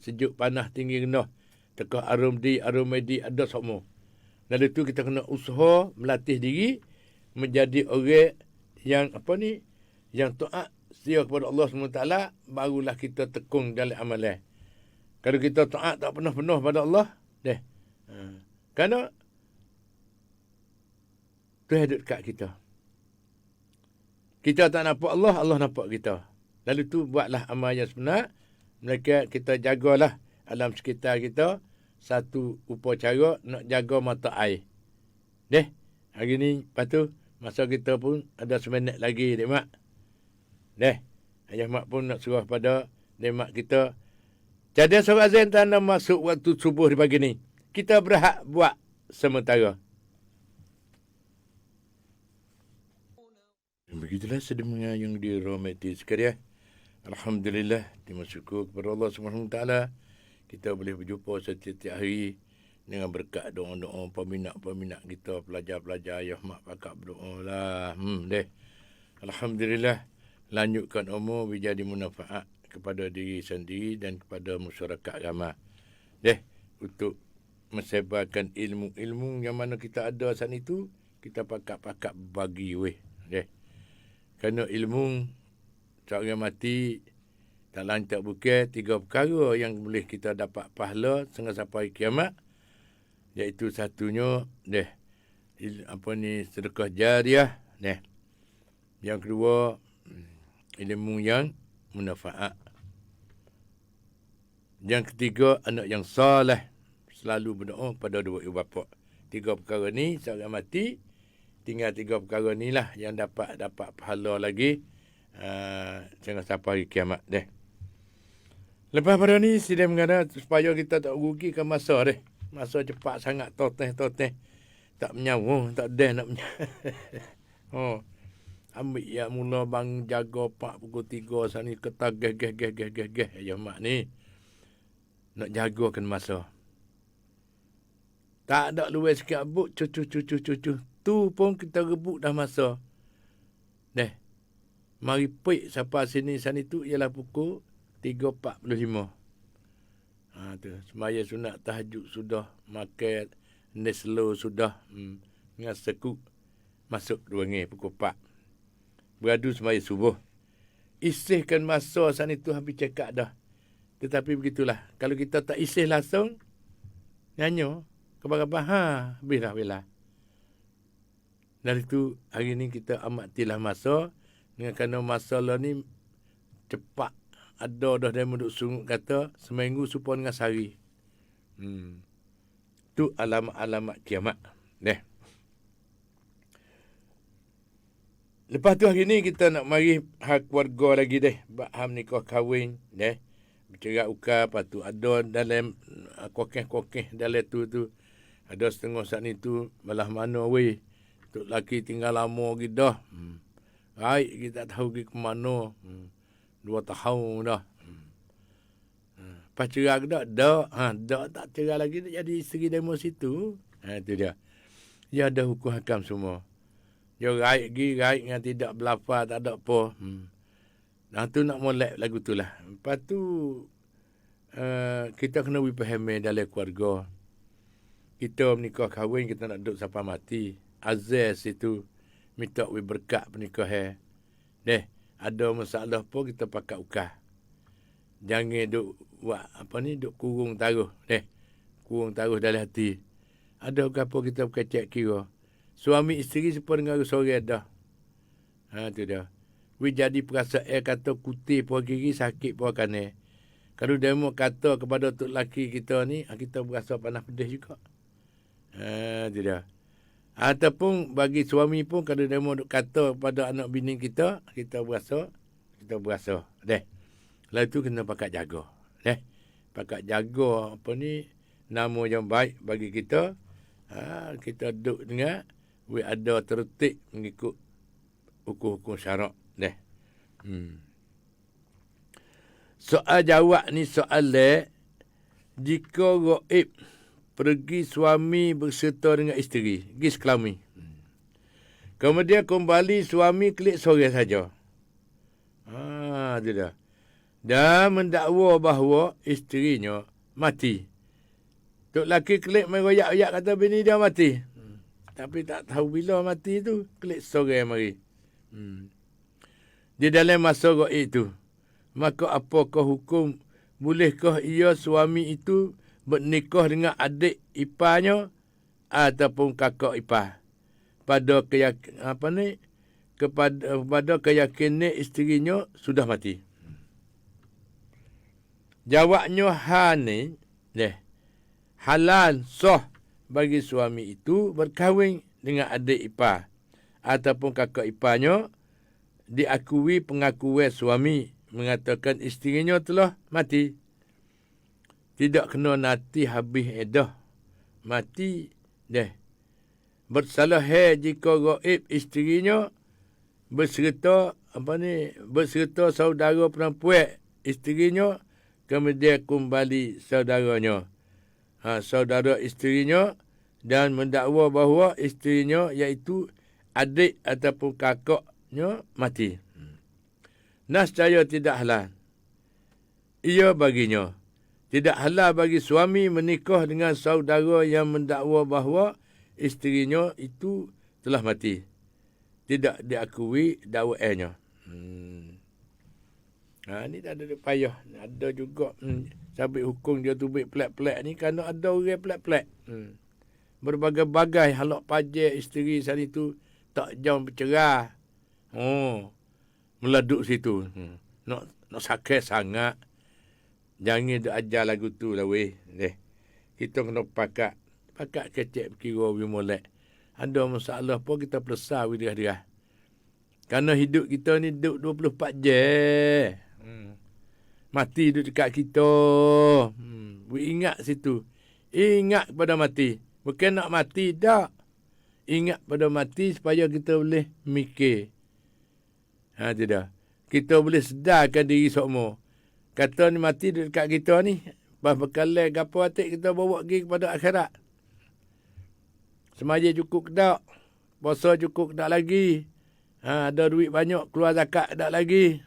sejuk panas tinggi rendah tekah arum medi ada semua dan itu kita kena usaha melatih diri menjadi orang yang apa ni yang taat setia kepada Allah SWT barulah kita tekung dalam amalan. Kalau kita taat tak pernah pada Allah kerana Tuhan ada dekat kita. Kita tak nampak Allah, Allah nampak kita. Lalu tu buatlah amal yang sebenar. Mereka kita jagalah alam sekitar kita. Satu upacara nak jaga mata air. Hari ni lepas tu masa kita pun ada seminit lagi, Dek Mak. Ayah Mak pun nak suruh pada Dek Mak kita. Jadi suruh azan tanda masuk waktu subuh di pagi ni. Kita berhak buat sementara. Begitulah sedemikian yang dirahmati sekalian. Alhamdulillah, terima syukur kepada Allah SWT. Kita boleh berjumpa setiap hari dengan berkat doa-doa peminat-peminat kita, pelajar-pelajar ayah mak pakak berdoa lah. Alhamdulillah, lanjutkan umur menjadi manfaat kepada diri sendiri dan kepada masyarakat ramai. Untuk mensebarkan ilmu-ilmu yang mana kita ada saat itu, kita pakak-pakak bagi kerana ilmu seorang mati tak lain tak bukan 3 perkara yang boleh kita dapat pahala sehingga sampai kiamat, iaitu satunya sedekah jariah, yang kedua ilmu yang manfaat, yang ketiga anak yang soleh selalu berdoa pada dua ibu bapa. 3 perkara ni seorang mati tinggal 3 perkara ni lah yang dapat pahala lagi jangan sampai kiamat Lepas pada ni sidai mengada supaya kita tak rugikan masa masa cepat sangat toteh tak menyawa tak ada nak ambil ya mula bang jaga 4 pukul 3 sana ni ketah geh ya mak ni nak jagakan masa. Tak ada luar sikit abuk, cucu. Tu pun kita rebut dah masa. Mari pik sampai sini tu ialah pukul 3.45. Tu semaya sunat tahajud sudah, makan Neslo sudah, dengan sekuk masuk 2 pukul 4. Beradu semaya subuh. Isihkan masa sana tu habis cakap dah. Tetapi begitulah. Kalau kita tak isih langsung, nyanyo kebah-kebah, bila. Dari itu, hari ni kita amatilah masa. Dengan kerana masalah ni cepat. Ada dah dia menduk sungguh kata, seminggu supaya dengan sehari. Itu alamat-alamat kiamat. Lepas tu hari ni kita nak mari hak keluarga lagi Baham nikah kahwin. Bercerak ukar, lepas tu ada dalam kokeh dalam tu. Ada setengah saat ni tu, malah mana weh. Tok laki tinggal lama lagi dah. Baik, kita tak tahu pergi ke mana. 2 tahun dah. Lepas cerak dah? Dah tak cerak lagi, jadi isteri demo situ. Itu dia. Dia ada hukum hakam semua. Dia raik dengan tidak berlafaz, tak ada apa. Nah tu nak molek lagu tu lah. Lepas tu kita kena fahami dalam keluarga. Kita menikah kahwin, kita nak duduk sampai mati. Azaz itu minta berkat pernikahan. Ada masalah pun kita pakai ukah. Jangan duk buat duk kurung taruh. Kurung taruh dalam hati. Ada apa kita berkecek kira. Suami isteri sepa dengan sore dah. Tu dah. We jadi perasaan kata kutih puan kiri, sakit puan kanan. Kalau dia mau kata kepada tok laki kita ni, kita berasa panas pedih juga. Tu dah. Ataupun bagi suami pun kalau dia mau kata kepada anak bini kita berasa. Lalu tu kena pakai jaga. Pakai jaga nama yang baik bagi kita. Kita duduk dengan we ada tertib mengikut hukum-hukum syarak. Soal jawab ni soal jika gaib pergi suami berserta dengan isteri, pergi sekelami. Kemudian kembali suami klik sore saja. Tu dah. Dan mendakwa bahawa isterinya mati. Tok laki klik meroyak-royak kata bini dia mati. Tapi tak tahu bila mati tu, klik sore mari. Di dalam masa gaib itu, maka apakah hukum? Bolehkah ia suami itu bernikah dengan adik iparnya ataupun kakak ipar? Pada keyakinan isterinya sudah mati. Jawabnya ni, halal sah bagi suami itu berkahwin dengan adik ipar ataupun kakak iparnya, diakui pengakuan suami mengatakan isterinya telah mati. Tidak kena nanti habis edah. Mati bersalah jika gaib isterinya berserta saudara perempuan isterinya, kemudian kembali saudaranya. Saudara isterinya dan mendakwa bahawa isterinya iaitu adik ataupun kakaknya mati. Nascaya tidak halal. Ia baginya. Tidak halal bagi suami menikah dengan saudara yang mendakwa bahawa isterinya itu telah mati. Tidak diakui dakwaannya. Ni tak ada payah. Ada juga sabit hukum dia tu pelak-pelak ni kerana ada orang pelak-pelak. Berbagai-bagai halak pajak isteri sana itu tak jauh bercerah. Meleduk situ. Nak sakit sangat. Jangan duk ajar lagu tu lah weh. Kita kena pakat kecek berkira molek. Ada masalah pun kita pelesar dia. Kerana hidup kita ni duduk 24 jam. Mati duduk dekat kita. Ingat situ. Ingat pada mati. Bukan nak mati, tak. Ingat pada mati supaya kita boleh mikir. Tidak. Kita boleh sedarkan diri semua. Kata ni mati dekat kita ni. Pas bekalan gapo atik kita bawa pergi kepada akhirat. Semaya cukup ke tak? Puasa cukup ke tak lagi? Ada duit banyak, keluar zakat ke tak lagi?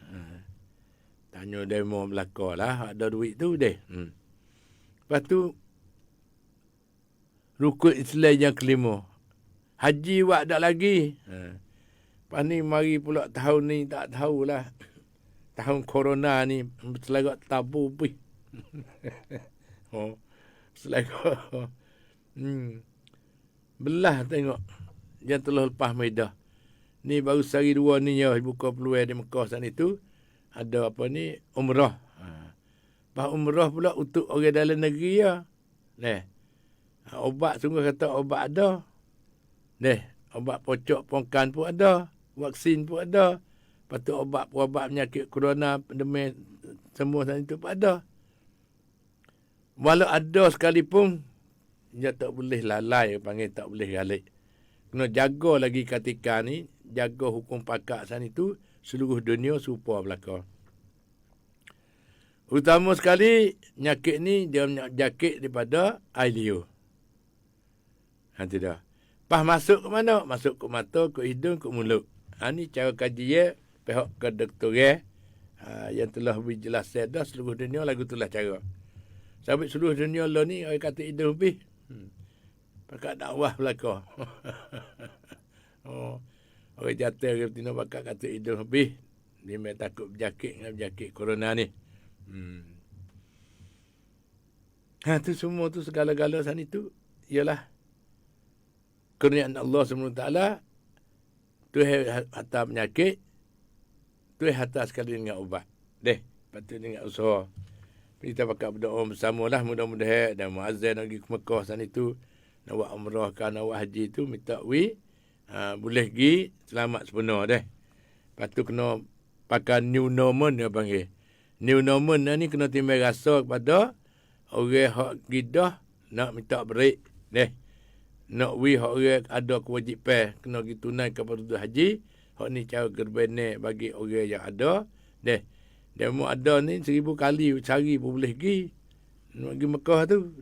Tanya demo belakang lah. Ada duit tu deh. Lepas tu, rukun Islam yang kelima. Haji buat tak lagi? Lepas ni mari pula tahun ni tak tahulah. Tahun corona ni selagak tabu pun. Selagak. Belah tengok. Yang telah lepas Maidah. Ni baru sehari dua ni ya buka peluang di Mekah sana itu. Ada umrah. Lepas umrah pula untuk orang dalam negeri ya. Obat sungguh kata obat ada. Obat pocok pongkan pun ada. Vaksin pun ada. Lepas tu obat penyakit corona, pandemik, semua itu pun ada. Walau ada sekalipun, dia tak boleh lalai, panggil tak boleh galik. Kena jaga lagi ketika ni, jaga hukum pakak sana itu, seluruh dunia serupa belakang. Utama sekali, penyakit ni, dia jakit daripada air liur. Tidak. Pas masuk ke mana? Masuk ke mata, ke hidung, ke mulut. Ni cara kaji ya, pihak ke doktor yang telah berjelaskan dah seluruh dunia lagu itulah cara. Sampai seluruh dunia lah ni, orang kata hidung lebih. Pakat dakwah belakang. Orang jatuh ke betina pakat kata hidung lebih. Dia memang takut berjakit dengan berjakit corona ni. Tu semua tu segala-gala sana itu ialah kurniaan Allah SWT. Tuhan hantar penyakit, Tuhan hantar sekali dengan ubat. Patut dengan usaha. Kita pakai berdoa bersama lah. Mudah-mudahan dan muazzin pergi ke Mekah sana itu. Nak buat umrah ke, nak buat haji tu. Minta boleh pergi selamat sepenuh Patut kena pakai new normal dia panggil. New normal ni kena timbal rasa kepada orang hak gidah nak minta break. Nak hak orang ada kewajipan kena pergi tunai kepada haji. Hak ni cara gerbene bagi orang yang ada. Dia mau ada ni 1000 kali cari pun boleh pergi. Nak pergi Mekah tu.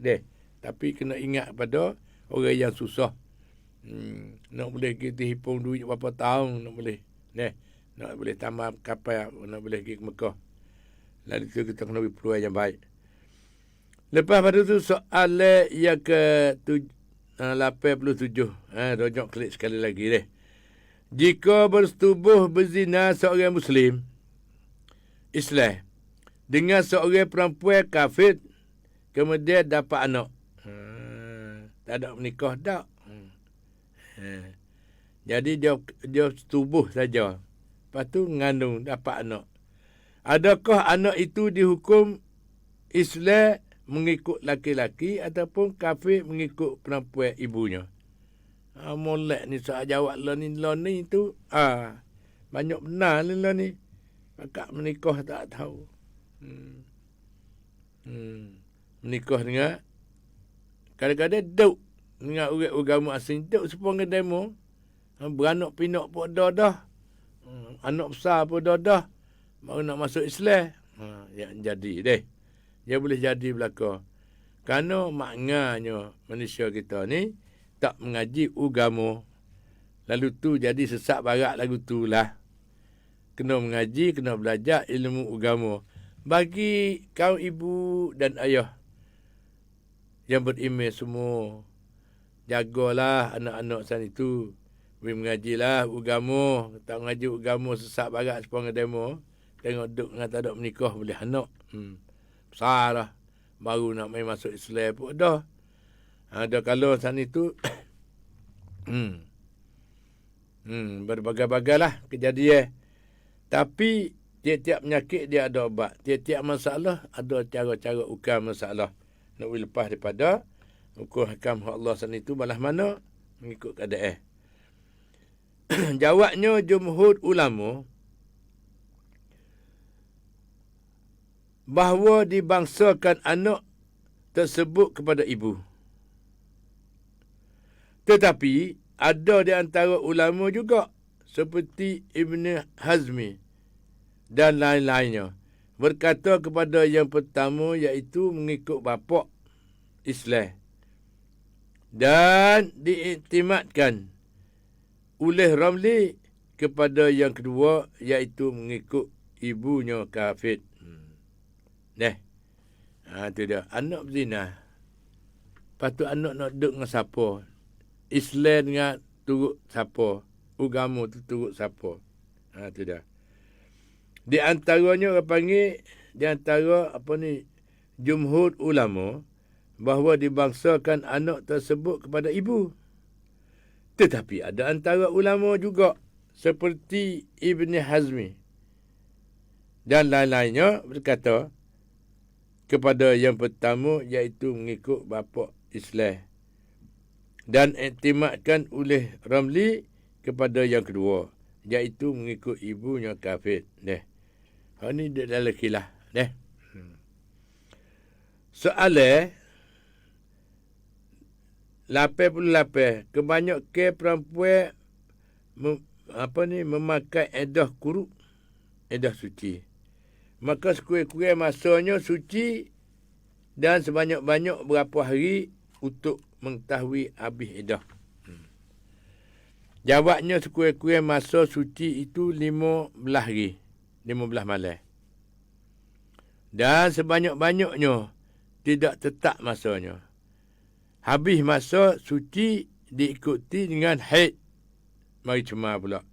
Tapi kena ingat pada orang yang susah. Nak boleh kita hipung duit berapa tahun nak boleh. Nak boleh tambah kapal nak boleh pergi ke Mekah. Lalu tu kita kena beri peluang yang baik. Lepas pada tu soalan yang ke 87. Rojok klik sekali lagi Jika bersetubuh berzina seorang Muslim Islam dengan seorang perempuan kafir kemudian dapat anak. Tak ada menikah tak. Jadi dia setubuh saja. Lepas tu mengandung dapat anak. Adakah anak itu dihukum Islam mengikut laki-laki ataupun kafir mengikut perempuan ibunya? Molek ni soal jawab lah ni tu. Banyak benar lah ni. Akak menikah tak tahu. Menikah dengan kadang-kadang duk dengan orang agama asing duk sepuluh demo. Beranak pinak pun dah. Anak besar pun dah. Baru nak masuk Islam. Yang jadi dia boleh jadi belaka. Kerana maknanya manusia kita ni tak mengaji agama. Lalu tu jadi sesak barat lagu tu lah. Kena mengaji, kena belajar ilmu agama. Bagi kaum ibu dan ayah yang beriman semua, jagalah anak-anak sana itu. Mengajilah agama. Tak mengaji agama sesak barat sepuluh demo. Tengok duk dengan tak ada menikah boleh anak. Besar lah. Baru nak main masuk Islam pun dah. Ada kalau sana itu berbagai-bagai lah kejadian. Tapi tiap-tiap penyakit dia ada ubat. Tiap-tiap masalah ada cara-cara ukam masalah. Nak lepas daripada hukum hakam Allah sana itu balas mana mengikut keadaan. Jawabnya jumhur ulama bahawa dibangsakan anak tersebut kepada ibu. Tetapi ada di antara ulama juga seperti Ibn Hazmi dan lain-lainnya berkata kepada yang pertama iaitu mengikut bapak Islam dan diiktimadkan oleh Ramli kepada yang kedua iaitu mengikut ibunya kafir. Itu dia. Anak berzina. Patut anak nak duduk dengan siapa? Islam dengan turut siapa? Agama tu turut siapa? Itu dia. Di antaranya orang panggil, di antara jumhur ulama bahawa dibangsakan anak tersebut kepada ibu. Tetapi ada antara ulama juga seperti Ibn Hazmi dan lain-lainnya berkata kepada yang pertama iaitu mengikut bapa Islam dan iktimadkan oleh Ramli kepada yang kedua iaitu mengikut ibunya kafir. Ini dalam khilaf. Soalan 88. Kebanyakan perempuan memakai edah kuruk, edah suci. Maka sekurang-kurang masanya suci dan sebanyak-banyak berapa hari untuk mengetahui habis edah. Jawabnya sekurang-kurang masa suci itu 15 hari. 15 malam. Dan sebanyak-banyaknya tidak tetap masanya. Habis masa suci diikuti dengan haid. Mari cemar pula.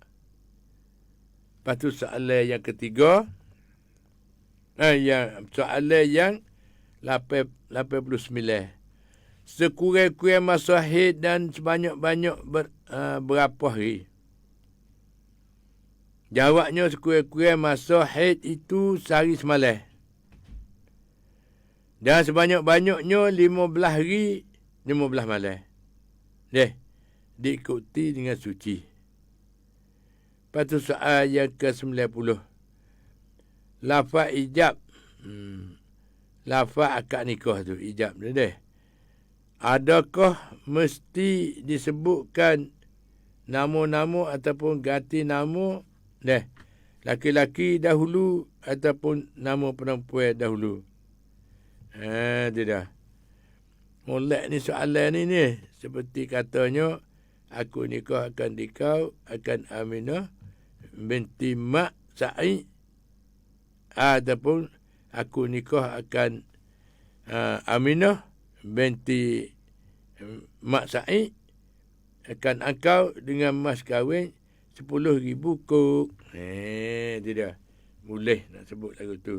Lepas tu soalan yang ketiga. Soalan yang 89. Sekurang-kurang masa haid dan sebanyak-banyak berapa hari? Jawabnya sekurang-kurang masa haid itu sehari semalam. Dan sebanyak-banyaknya 15 hari, 15 malam. Diikuti dengan suci. Lepas tu soal yang ke-90. Lafaz ijab. Lafaz akad nikah tu, ijab tu Adakah mesti disebutkan nama-nama ataupun ganti nama laki-laki dahulu ataupun nama perempuan dahulu? Itu dah. Molek ni soalan ni. Seperti katanya, aku nikah akan dikau akan Aminah binti Mak Sa'id. Ataupun aku nikah akan Aminah binti Mak Sa'id akan engkau dengan mas kahwin 10,000 kuk. Itu dah. Boleh nak sebut lagu tu.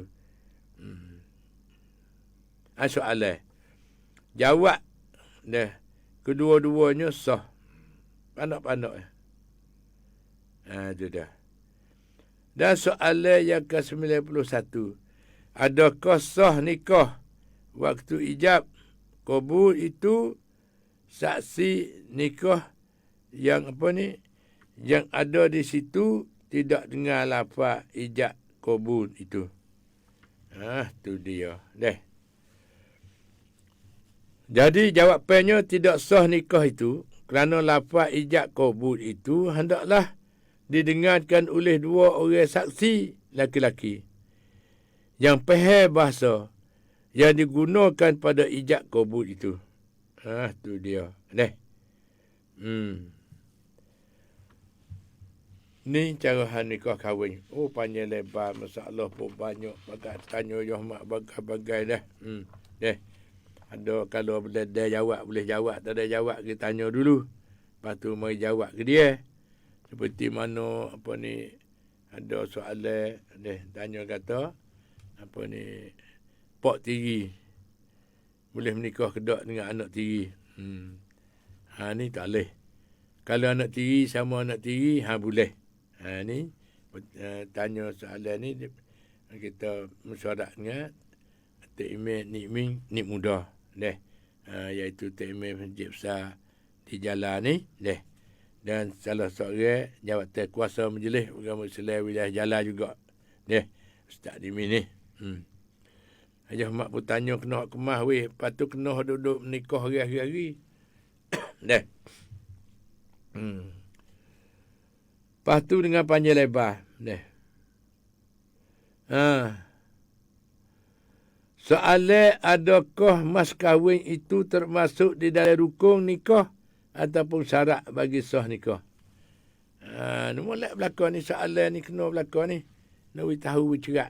Soalan. Jawab. Kedua-duanya sah. Panak-panak. Itu dah. Dan soalan yang ke-91. Adakah sah nikah waktu ijab kabul itu saksi nikah yang yang ada di situ tidak dengar lafaz ijab kabul itu. Tu dia. Jadi jawapannya tidak sah nikah itu kerana lafaz ijab kabul itu hendaklah didengarkan oleh dua orang saksi laki-laki yang faham bahasa yang digunakan pada ijab kabul itu. Tu dia. Ni cara nikah kahwin. Panjang lebar, masalah pun banyak. Bagai tanya Yoh Mak bagai-bagai dah. Ada kalau boleh dia jawab, boleh jawab. Tak ada jawab, kita tanya dulu. Lepas tu mari jawab ke dia. Seperti mana, ada soalan, tanya kata, Pak tiri. Boleh menikah kedak dengan anak tiri. Ni tak boleh. Kalau anak tiri sama anak tiri, boleh. Ni, tanya soalan ni, kita mesyuarat dengan Tok Imam Nikmin Nik Muda. Iaitu Tok Imam Masjid Besar di jalan ni. Dan salah seorang jawatan kuasa majlis agama Islam wilayah Jalan juga. Ustaz Dimi ni. Ajah mak pun tanya kena kemah weh. Lepas tu kena duduk menikah hari-hari. Lepas tu dengan panjang lebar. Soalan adakah mas kahwin itu termasuk di dalam rukun nikah ataupun syarat bagi sah nikah? Ni mulai berlaku ni soalan ni kena berlaku ni. Nak tahu bercerak.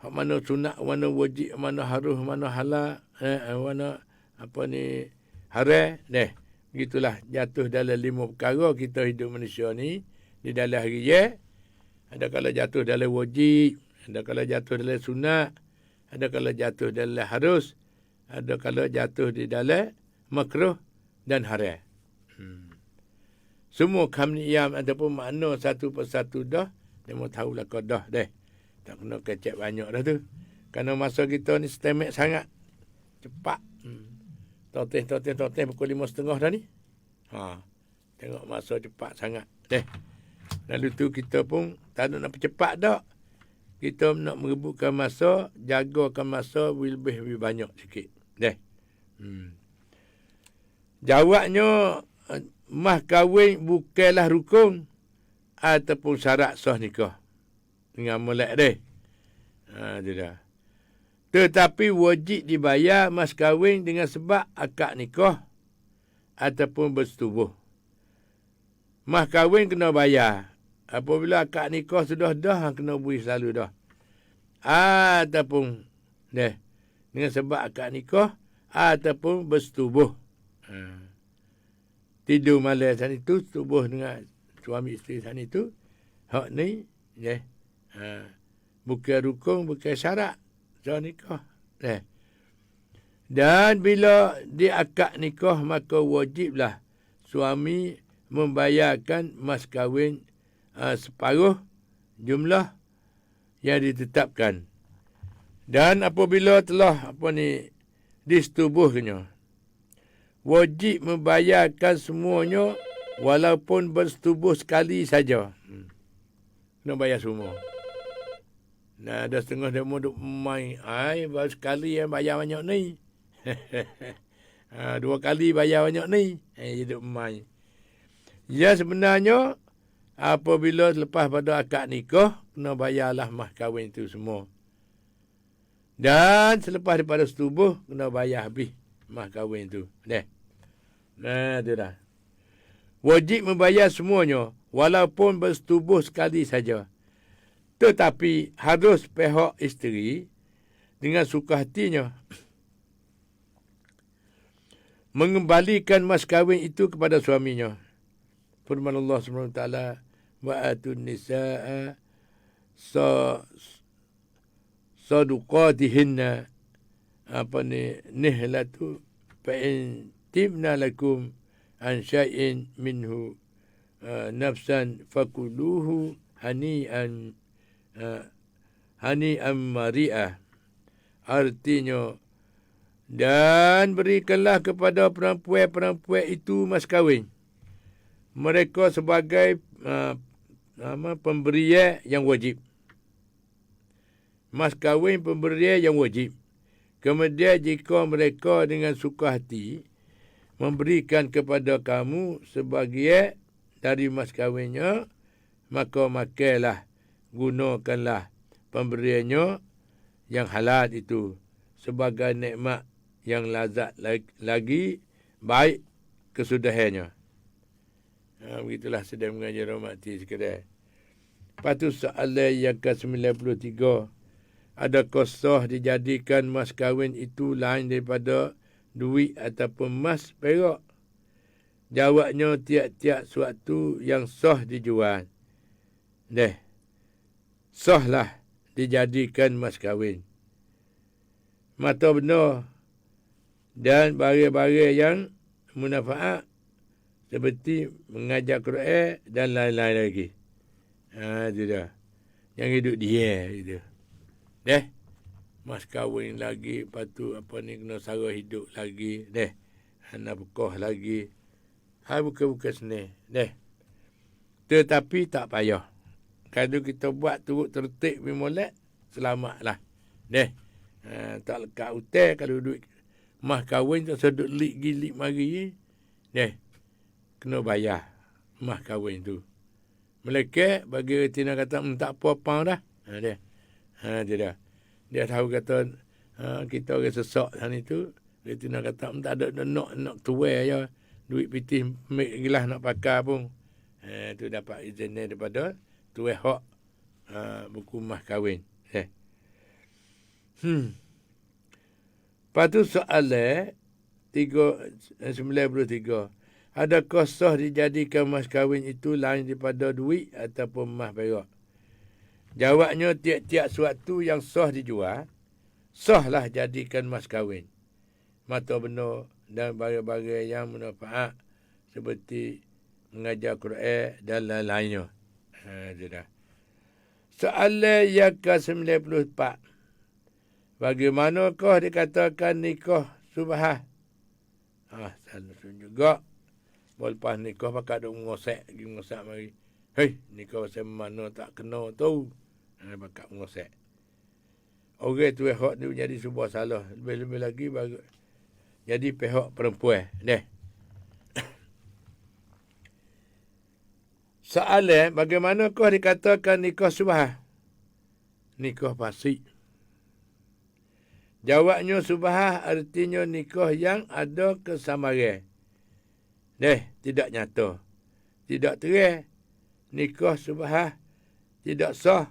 Hak mana sunat, mana wajib, mana harus, mana halal, mana haram. Begitulah jatuh dalam 5 perkara kita hidup manusia ni di dalam hari ya. Ada kala jatuh dalam wajib, ada kala jatuh dalam sunat, ada kala jatuh dalam harus, ada kala jatuh di dalam makruh dan haram. Semua kamniyam ataupun makna satu persatu dah, dia mau tahu lah kau dah. Tak kena kecek banyak dah tu. Kerana masa kita ni stemek sangat. Cepat. Toteh pukul 5.30 dah ni. Tengok masa cepat sangat. Lalu tu kita pun tak nak percepat dah. Kita nak merebutkan masa, jagakan masa lebih banyak sikit. Jawabnya, mas kahwin bukanlah rukun ataupun syarat sah nikah. Dengan molek dia. Itu dah. Tetapi wajib dibayar mas kahwin dengan sebab akad nikah ataupun bersetubuh. Mas kahwin kena bayar. Apabila akad nikah sudah dah, kena beri selalu dah. Ataupun dengan sebab akad nikah ataupun bersetubuh. Tidur malam sana itu, setubuh dengan suami isteri sana itu, hak ni, bukan rukun, bukan syarat soal nikah. Dan bila dia akad nikah, maka wajiblah suami membayarkan mas kahwin separuh jumlah yang ditetapkan. Dan apabila telah disetubuhnya, wajib membayarkan semuanya walaupun bersetubuh sekali saja. Kena bayar semua. Nah, ada setengah demo duk main. Baru sekali yang bayar banyak ni. 2 kali bayar banyak ni. Duk main. Ya, sebenarnya apabila lepas pada akad nikah, kena bayarlah mas kahwin itu semua. Dan selepas daripada setubuh, kena bayar habis mas kahwin itu. Nah, itu dah. Wajib membayar semuanya, walaupun bersetubuh sekali saja. Tetapi harus pihak isteri dengan suka hatinya mengembalikan mas kahwin itu kepada suaminya. Firman Allah SWT, wa'atun nisa'a saduqatihinna nihlatu fa'in tibna lakum an syai'in minhu nafsan fakuluhu hani'an mari'ah. Artinya, dan berikanlah kepada perempuan-perempuan itu mas kahwin mereka sebagai pemberian yang wajib. Mas kahwin pemberian yang wajib. Kemudian jika mereka dengan suka hati memberikan kepada kamu sebahagian dari mas kahwinnya, maka makanlah, gunakanlah pemberiannya yang halal itu sebagai nikmat yang lazat lagi baik kesudahannya. Begitulah sedang mengajar rahmati sekalian. Lepas tu soalan yang ke-93. Adakah sah dijadikan mas kahwin itu lain daripada duit ataupun emas perak? Jawabnya, tiap-tiap suatu yang sah dijual. Sahlah dijadikan mas kahwin. Mata benar dan barang-barang yang manfaat seperti mengajar Quran dan lain-lain lagi. Itu dah. Yang hidup dia itu. Mas kahwin lagi, lepas tu kena sara hidup lagi. Nafkah lagi. Bukan senang. Tetapi tak payah. Kalau kita buat turut tertib molek, selamatlah. Tak lekat hutang kalau duit mas kahwin tak sedut lik mari. Kena bayar mas kahwin tu. Melekeh bagi retina kata tak apa-apa dah. Dia dah. Dia tahu kata kita orang sesak sana itu. Retina kata tak ada nak tuai je. Duit pitih gelas nak pakai pun. Tu dapat izin daripada tuai hak buku mas kahwin. Lepas tu soalan 93. Adakah sah dijadikan mas kahwin itu lain daripada duit ataupun emas perak? Jawabnya, tiap-tiap suatu yang sah dijual, sahlah jadikan mas kahwin. Mata benar dan barang-barang yang manfaat seperti mengajar Quran dan lain-lainnya. Soalan yang ke-94. Bagaimanakah dikatakan nikah subhah? Salah juga. Lepas nikah pakai duk mengosak mari. Nikah pasal mana tak kena tahu. Pakai mengosak. Orang tu hak ni jadi sebuah salah. Lebih-lebih lagi jadi pihak perempuan. Soalan, bagaimanakah dikatakan nikah subhah? Nikah fasik. Jawabnya, subhah artinya nikah yang ada kesamaran. Tidak nyata. tidak terang. Nikah subhah tidak sah.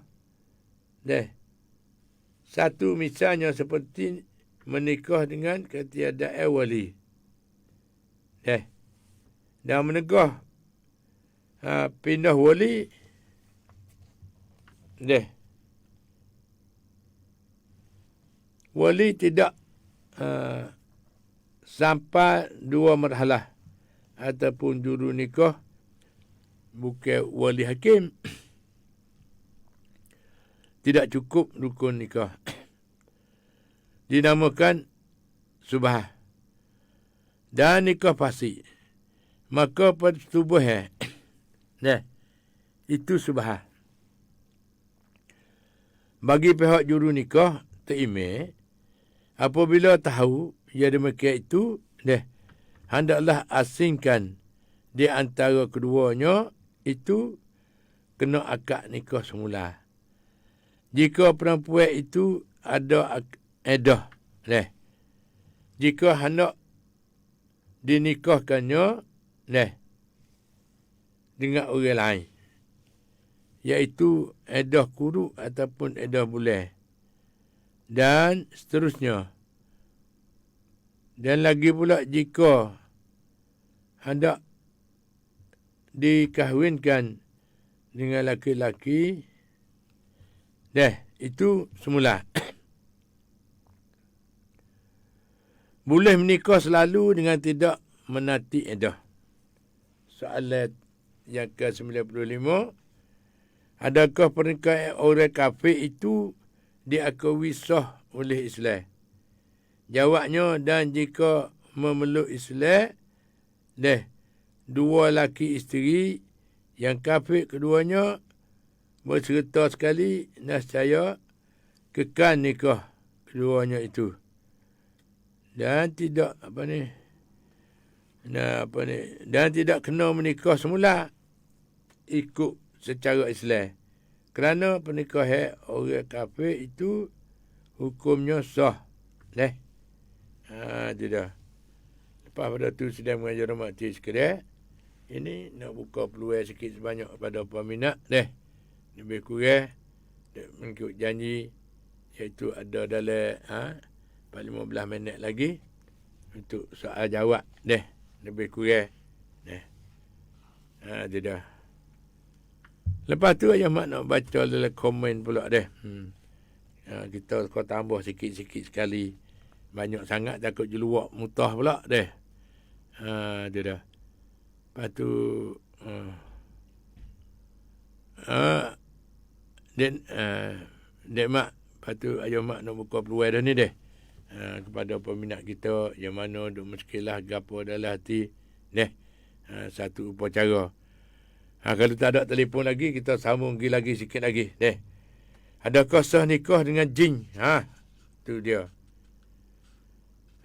Satu misalnya seperti menikah dengan ketiadaan wali. Dan menegah pindah wali. Wali tidak sampai 2 marhalah ataupun juru nikah bukan wali hakim. Tidak cukup rukun nikah. Dinamakan subhah. Dan nikah fasik. Maka persetubuhan itu subhah. Bagi pihak juru nikah terimeh, apabila tahu ia demikian itu, hendaklah asingkan di antara keduanya itu kena akad nikah semula. Jika perempuan itu ada edah, jika hendak dinikahkannya dengan orang lain, iaitu edah kuruk ataupun edah bulan, dan seterusnya. Dan lagi pula jika hendak dikahwinkan dengan laki-laki, itu semula. Boleh menikah selalu dengan tidak menati edah. Soalan yang ke-95, adakah pernikahan orang kafir itu diakui sah oleh Islam? Jawabnya, dan jika memeluk Islam, dua laki isteri yang kafir keduanya berserta sekali, nescaya kekal nikah keduanya itu. Dan tidak dan tidak kena menikah semula ikut secara Islam. Kerana pernikahan orang kafir itu hukumnya sah. Tidak. Lepas pada tu sedang mengajar mati sekalian. Ini nak buka peluang sikit sebanyak pada peminat. Lebih kurang mengikut janji, iaitu ada dalam 15 minit lagi untuk soal jawab. Lebih kurang. Tidak. Lepas tu ayah mak nak baca dalam komen pula kita kau tambah sikit-sikit sekali. Banyak sangat takut jeluak mutah pula Tidak. Lepas tu Dek mak, lepas tu ayah mak nak buka peluang dah ni kepada peminat kita yang mana duk muskilah gapo dalam hati satu upacara. Kalau tak ada telefon lagi, kita sambung lagi sikit lagi. Adakah sah nikah dengan jin? Tu dia.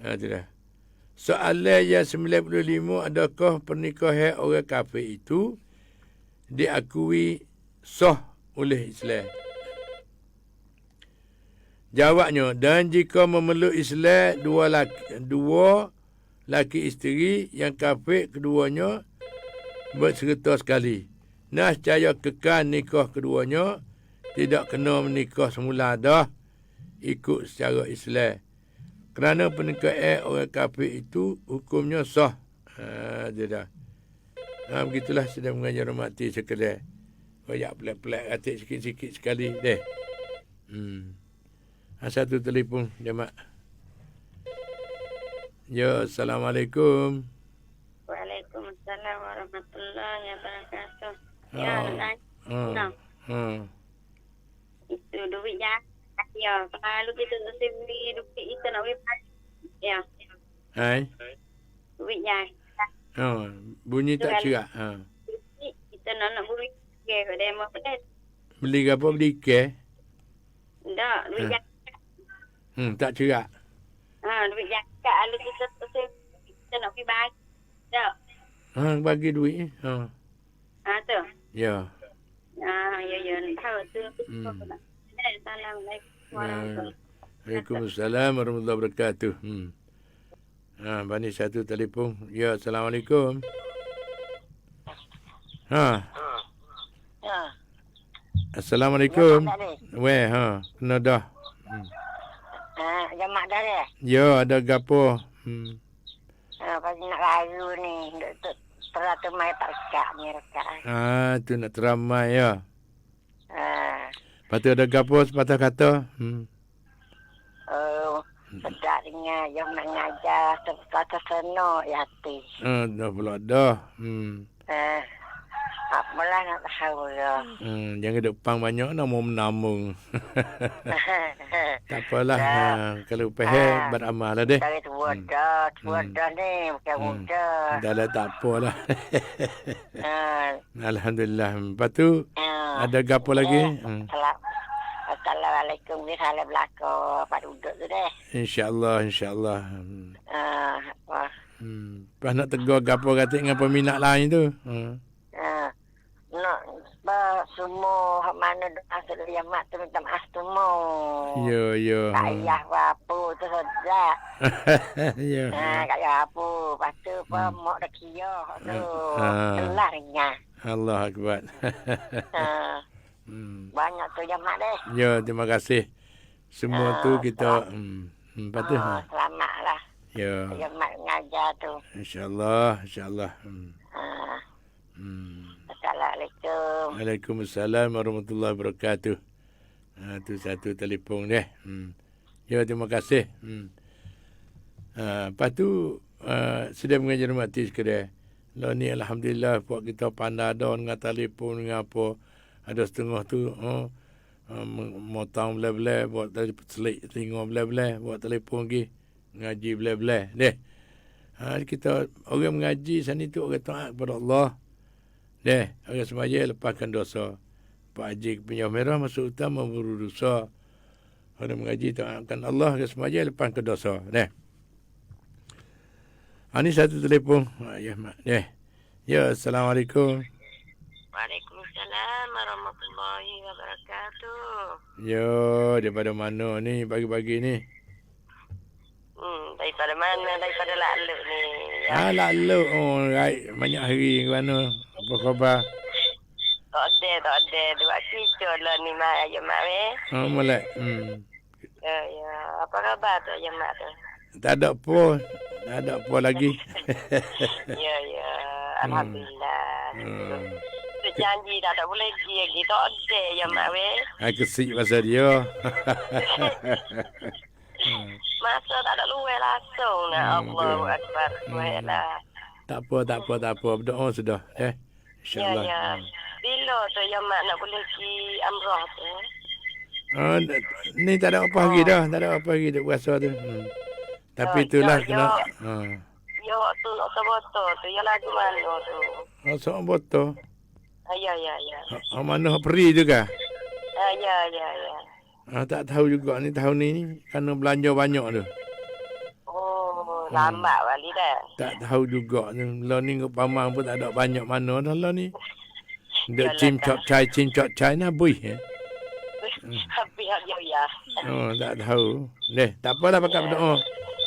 Tu dah. Soalan yang 95, adakah pernikahan orang kafir itu diakui sah oleh Islam? Jawabnya, dan jika memeluk Islam dua laki isteri yang kafir keduanya berserta sekali, nescaya kekal nikah keduanya, tidak kena menikah semula dah ikut secara Islam. Kerana pernikahan orang kafir itu hukumnya sah. Tidak. Begitulah sedang mengajar mati sekalian. Banyak pelik-pelik atik sikit-sikit sekali. Satu telefon dia mak. Ya, Assalamualaikum. Waalaikumsalam warahmatullahi wabarakatuh. Ya, itu duit ya. Ya, kalau kita sendiri duit itu nak beli. Ya. Hai. Duit ya. Bunyi tak cerak. Kita nak beli ke demo pedas. Beli apa? Beli ke? Tak, duit ya. Tak cerak. Duit ya. Kalau kita nak pergi bagi. Tak. Bagi duit. Tu. Ya. Ya, tahu tu. Assalamualaikum warahmatullahi wabarakatuh. Waalaikumsalam warahmatullahi wabarakatuh. Bani satu telefon. Ya, Assalamualaikum. Ha. Ya. Assalamualaikum. Jamak dah ni. Weh, kena dah. Jamak dah dia. Ya, ada gapo. Pagi nak lalu ni. Teratur mai tak sekak ni rekat. Tu nak teramai ya. Ha. Lepas tu ada gapo sepatah kata. Sedap dengar yang nak ngajar kata senok ya hati. Dah pula dah. Apalah nak tahu ya. Jangan duk pang banyak namung-namung. Tak apalah. Kalau pahal beramal lah deh. Cari tua dah ni bukan muda. Dah lah tak apalah. Alhamdulillah. Lepas tu ada gapo lagi? Assalamualaikum ni salam belaka pak duduk tu deh. InsyaAllah. Apa? Lepas nak tegur gapo kata dengan peminat lain tu. Nak semua hak mana doa sedia mak tu minta maaf semua. Ya. Tak payah apa tu sedap. Ya. Tak payah apa. Lepas tu apa mak dah kira tu. Telah ringan. Allah Akbar. Banyak tu jamak deh. Ya, terima kasih. Semua tu kita lepas tu. Selamatlah. Ya. Jamak ngajar tu. InsyaAllah. Assalamualaikum. Waalaikumsalam warahmatullahi wabarakatuh. Tu satu telefon deh. Ya, terima kasih. Lepas tu sedang mengajar mati sekali. Lah ni alhamdulillah buat kita pandai dah dengan telefon dengan apa. Ada setengah tu motong belah-belah buat selik tengok belah-belah buat telefon lagi ngaji belah-belah deh. Kita orang mengaji sana tu orang taat kepada Allah. Deh, orang semaya lepaskan dosa. Pak Haji Penyah Merah masuk utama memburu dosa. Orang mengaji taatkan Allah, orang semaya lepaskan dosa. Deh. Ini satu telefon. Ya, mak. Deh. Ya, Assalamualaikum. Waalaikumsalam warahmatullahi wabarakatuh. Ya, daripada mana ni pagi-pagi ni? Daripada mana? Daripada lalu ni. Lalu. Right. Banyak hari ke mana? Apa khabar? Tak ada. Dua kicau lah ni mak ayam mak weh. Mulai. Ya. Apa khabar tu ayam mak tu? Tak ada apa lagi. Ya. Alhamdulillah. Tu janji tak ada boleh pergi lagi. Tak ada ayam mak weh. Kesik pasal dia. Masa tak ada luar langsung nak Allahu Akbar. Luarlah. Tak apa. Berdoa sudah. InsyaAllah. Ya. Bila tu yang mak nak boleh pergi Amrah tu? Ni tak ada apa lagi dah. Tak ada apa lagi duk puasa tu. Tapi itulah kena. Ya, waktu nak sebotol tu. Yang lagu mana tu? Seorang botol. Ya. Mana peri tu kah? Ya. Tak tahu juga ni tahun ni kerana belanja banyak tu. Lambat kali dah. Tak tahu juga ni. Lah ni ke Pamang pun tak ada banyak mana dah lah ni. Dek cincok cai nak bui. Habis ya. Tak tahu. Tak apalah pakat berdoa.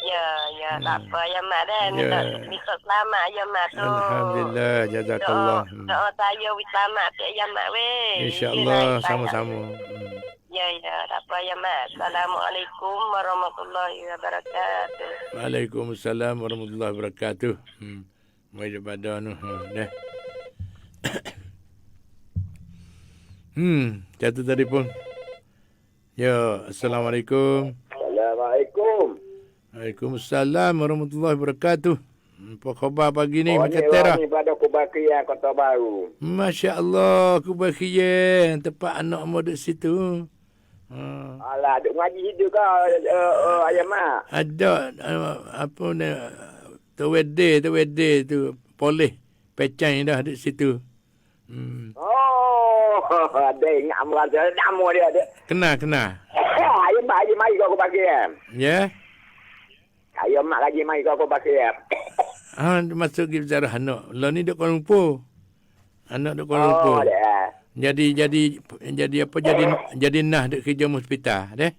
Ya, tak apa ya mak dah. Minta selamat ya mak tu. Alhamdulillah, jazakallah. Doa saya selamat ya mak weh. InsyaAllah sama-sama. Ya, tak apa ya mak. Assalamualaikum warahmatullahi wabarakatuh. Waalaikumsalam warahmatullahi wabarakatuh. Mai daripada dah. Jatuh telefon. Ya, Assalamualaikum. Assalamualaikum. Waalaikumsalam warahmatullahi wabarakatuh. Apa khabar pagi ni? Macam Tera. Ni pada Kubakia Kota Baru. Masya Allah, Kubakia. Tempat anak mu duduk situ. Alah, duk ngaji situ kau, ayam mak. Ada, apa ni, Tewede tu, Poleh, Pecang dah duduk situ. Ada ingat nama dia. Kena. Ayam mak lagi mai kau Kubakia. Ya? Ayam mak lagi mai kau Kubakia. Masuk ke bicara anak. Lah ni duduk Kuala Lumpur. Anak duduk Kuala Lumpur. Jadi nah duk kerja hospital deh.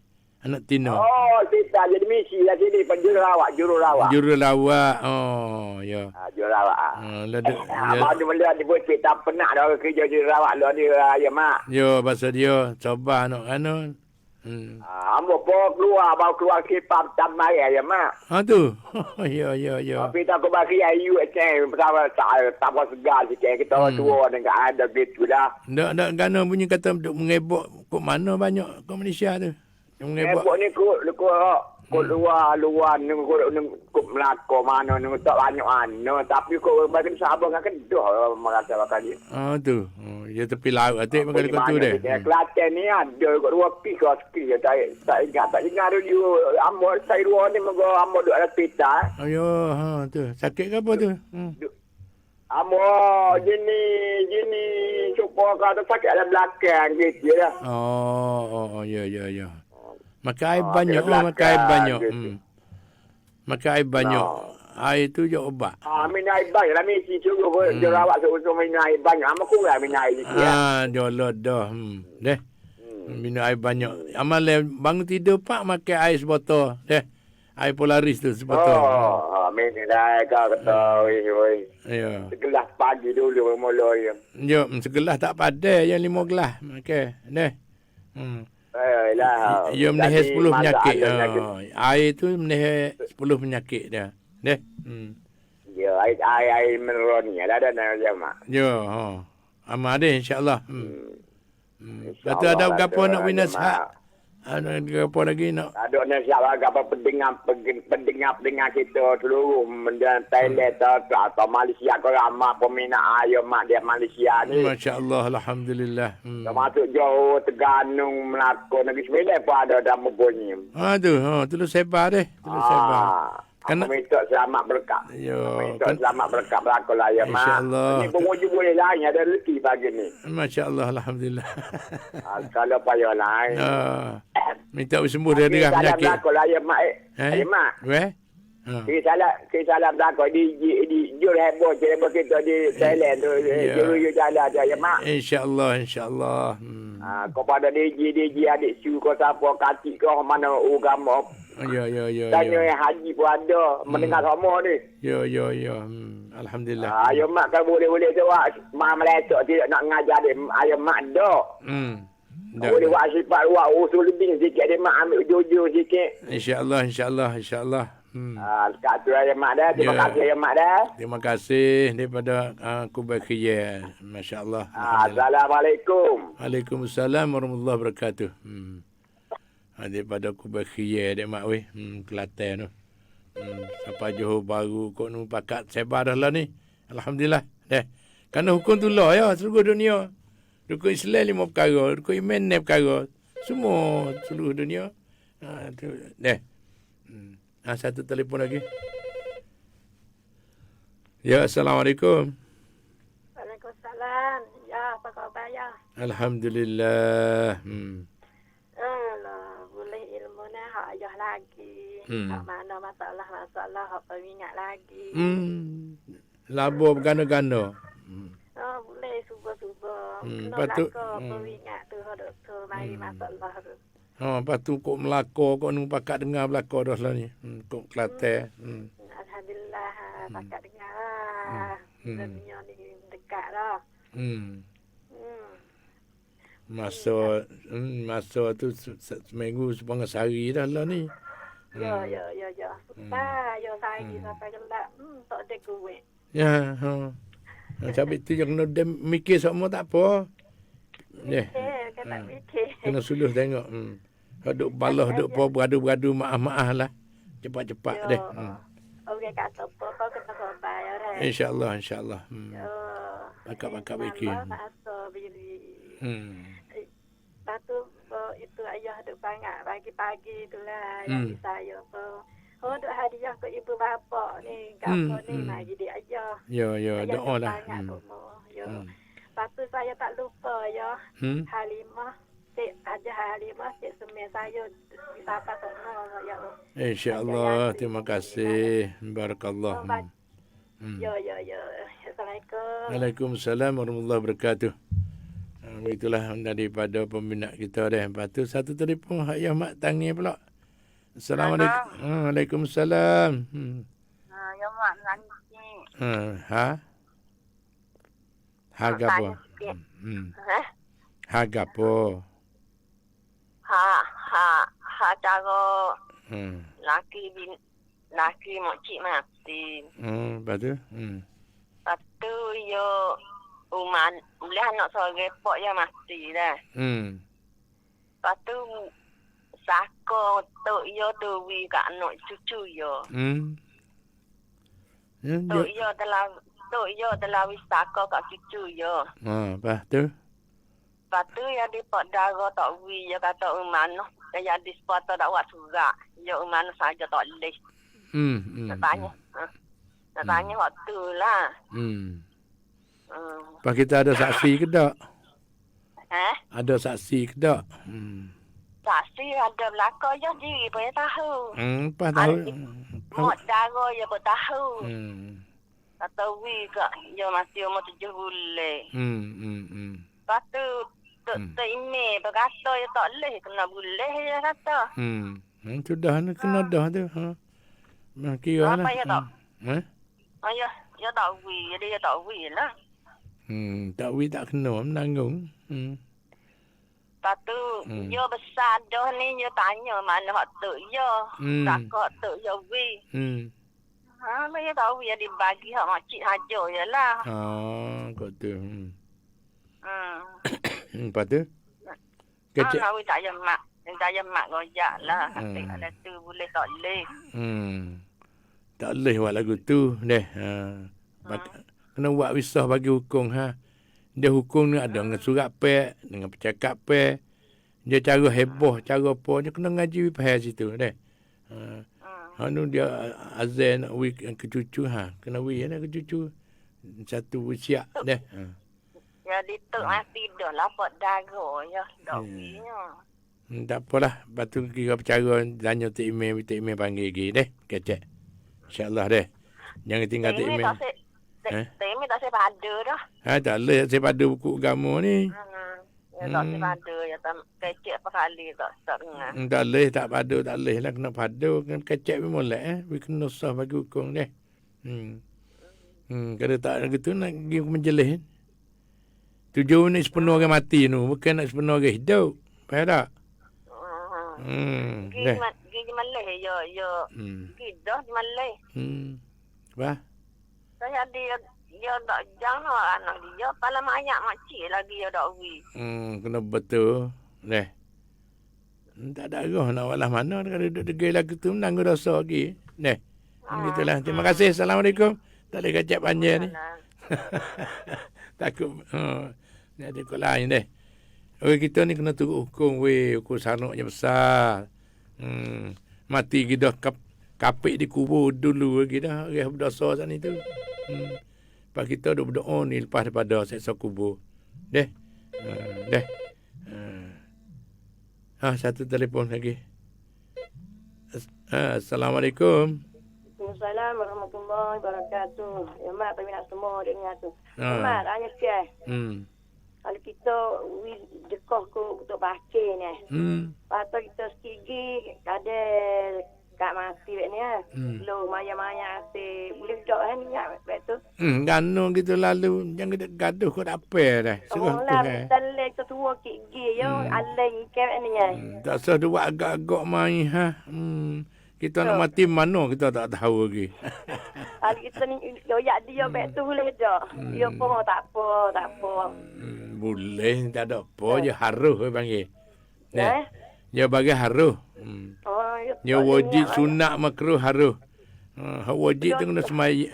Anak Tino. kita jadi misi lah sini penjururawat. Jururawat. Oh, ya. Jururawat. Baru mula dibuat kita pernah dah kerja jururawat lah dia ayam mak. Yo, bahasa dia coba nak anu. Ambo baru keluar kipap tamai ayam mak. Ha tu. Ya. Tapi tak kau bagi ayu pertama tak segar sikit kita tua dengan ada gitu dah. Ndak gana bunyi kata duk mengebok kok mana banyak kat Malaysia tu. Mengebok ni kau luar ni kau Melaka mana ni tak banyak tapi kau bagi Sabah kan kedah merasa bakal dia. Tu. Ya tepi laut atik makan kau tu deh. Kelantan ni ada kat 2 pi ke ski tak ingat dulu ambo saya dua ni moga ambo duk ada pita. Ayo, tu. Sakit ke apa tu? Ambo gini cuba kata sakit ada belakang gitu ya. Oh, ya. Makan air banyak lah, makan air banyak. Makan air banyak. Air tu je obat. Minum air banyak lah, mesti suruh jerawat suruh minum air banyak. Amal kurang minum air sikit. Jolah dah. Deh. Minum air banyak. Amal bangun tidur pak makan air sebotol. Deh. Air Polaris tu sebotol. Minum dah kau kata. Ya. Segelas pagi dulu mula ya. Ya, segelas tak padai yang 5 gelas. Makan. Deh. Ya menihir 10 penyakit. Air tu menihir 10 penyakit dia. Deh. Ya, air mineral ni ada mak. Ya, amal ada insya-Allah. Lepas tu ada gapo nak bina nasihat? Ada gapo lagi nak? Ada nasihat gapo pendengar kita seluruh mendan Thailand atau Malaysia kau ramai peminat ayam mak dia Malaysia ni. Masya-Allah, alhamdulillah. Termasuk Johor, Terengganu, Melaka, Negeri Sembilan pun ada dah membunyi. Terus sebar deh. Terus sebar. Kan minta selamat berkat. Minta selamat berkat berlaku lah ya mak. Insya-Allah. Ini penguji boleh lain ada rezeki pagi ni. Masya-Allah, alhamdulillah. Kalau payah lain. Minta sembuh dari penyakit. Berlaku lah ya mak. Ya mak. Weh? Kisah berlaku di jur heboh kita di Thailand tu. Juru jalan dia ya mak. Insya-Allah. Kepada DJ adik su kau siapa kacik kau mana agama. Ya. Tanya haji pun ada mendengar sama ni. Ya. Alhamdulillah. Ayo mak kalau boleh tu mak Malaysia tidak nak ngajar dia. Ayo mak dak. Boleh buat sifat luar usul lebih sikit dia mak ambil jujur sikit. Insya-Allah. Sekat tu ayo mak dah. Terima kasih ayo mak dah. Terima kasih daripada Kubakhiyah. Masya-Allah. Assalamualaikum. Waalaikumsalam warahmatullahi wabarakatuh. Daripada Kubakhiyah dek mak weh. Kelantan tu. Sampai Johor baru kok nu pakat sebar dah lah ni. Alhamdulillah. Deh. Kerana hukum tu lah ya seluruh dunia. Rukun Islam 5 perkara, rukun iman 6 perkara. Semua seluruh dunia. Tu deh. Satu telefon lagi. Ya, Assalamualaikum. Waalaikumsalam. Ya, apa khabar ya? Alhamdulillah. Boleh ilmu ni hak ayah lagi. Tak mana masalah hak peringat lagi. Labur bergana-gana. Boleh subuh-subuh. Patut peringat tu doktor mari masalah tu. Lepas tu kok Melaka, kok nu pakat dengar belaka dah lah ni. Kok Kelantan. Alhamdulillah, pakat dengar lah. Dunia ni dekat dah. Masa tu seminggu sepengah sehari dah lah ni. Ya. Susah, sehari sampai gelap. Tak ada kuih. Ya, Sabit tu yang kena mikir semua tak apa. Kena fikir. Kena suluh tengok. Duk balah, duk beradu-beradu, maaf-maaf lah. Cepat-cepat deh. Orang kata apa, kau kena sabar ya dah. InsyaAllah. Bakar-bakar fikir. Masa bili. Lepas tu, itu ayah duk banyak pagi-pagi tu lah. Yang saya pun. Duk hadiah ke ibu bapa ni. Kapal ni, mari dia ayah. Ya, doa lah. Lepas tu saya tak lupa ya. Halimah. Cik Halimah, Cik Semir saya di Papa sana ya. InsyaAllah. Terima kasih. Barakallah. Ya. Assalamualaikum. Waalaikumsalam warahmatullahi wabarakatuh. Itulah daripada peminat kita dah. Lepas tu satu telefon ayah mak tangi pula. Assalamualaikum. Waalaikumsalam. Ya mak nanti. Ha? Harga apa? Harga apa? Ha cara laki makcik mati. Lepas tu? Lepas tu yo uman boleh anak seorang repot ya mati dah. Lepas tu sako tok yo duwi kat anak cucu yo. Tok yo telah wis sako kat cucu yo. Lepas tu? Lepas tu ya di pot darah tak wi ya kata umano ya di spot tak buat surat. Ya umano saja tak leh. Nak tanya waktu lah. Lepas kita ada saksi ke tak? Ha? Ada saksi ke tak? Saksi ada belakang je diri pun tahu. Lepas tahu. Mak darah ya pun tahu. Kata wi kak ya masih umur 7 bulan. Lepas tu Dr. Ime berkata ya tak boleh kena boleh ya kata. Sudah kena dah tu. Kira lah. Apa ya tak? Ya tak wi. Dia ya tak wi lah. Tak wi tak kena menanggung. Lepas tu, ya besar dah ni, ya tanya mana hak tu ya. Takut tu ya wi. Ya tahu ya dibagi hak makcik haja je lah. Kau tu. Lepas tu? Kecik. Nak tak ya mak. Tak ya mak gojak lah. Ada tu boleh tak boleh. Tak boleh buat lagu tu. Kena buat wisah bagi hukum. Dia hukum ni ada dengan surat pek, dengan percakap pek. Dia cara heboh, cara apa. Dia kena ngaji pahal situ. Dia azan nak wik ke cucu. Kena wik ke cucu. Satu siap. Ya, dituk mati dah lah pot darah ya. Tak winya. Tak apalah. Lepas tu kira percara tanya Tok Ime panggil lagi. Kecek. InsyaAllah Jangan tinggal Tok Ime. Tok Ime tak sepada dah. Tak boleh sepada buku agama ni. Ya tak sepada. Ya tak kecek apa kali tak dengar. Tak boleh, tak pada, tak boleh lah. Kena pada, kena kecek pun boleh. Kena sah bagi hukum ni. Kalau tak gitu nak pergi ke majlis. Tujuan nak sepenuh orang mati tu. Bukan nak sepenuh orang hidup. Faham tak? Pergi Malay ya. Pergi dah di Malay. Apa? Saya dia tak jangan anak dia. Pala mayat makcik lagi dia tak wi. Kena betul. Tak ada arah nak walah mana. Kalau duduk degil lagu tu menanggung dosa lagi. Begitulah. Terima kasih. Assalamualaikum. Tak boleh kacap panjang ni. Takut. Ni ada kot lain kita ni kena turut hukum hukum sanuknya besar. Mati kita kapik di kubur dulu lagi dah. Orang berdosa sana tu. Lepas kita dah berdoa ni lepas daripada seksa kubur. Satu telefon lagi. Assalamualaikum. Waalaikumsalam warahmatullahi wabarakatuh. Ya mak kami nak semua dengar tu. Mak tanya sikit. Kalau kita dekah ku untuk baca ni. Lepas tu kita sikit ada kat mati ni Lo maya-maya si boleh tak minyak tu. Gano gitu lalu jangan gaduh kau tak apa dah. Lah dalek tua gigi yo aleng ke ni tak usah buat agak-agak main Kita nak mati mana kita tak tahu lagi. Kalau kita ni royak dia baik tu boleh dah. Dia pun tak apa. Boleh tak ada apa je haruh panggil. Dia bagi haruh. Dia wajib sunat makruh haruh. Wajib tu kena semai.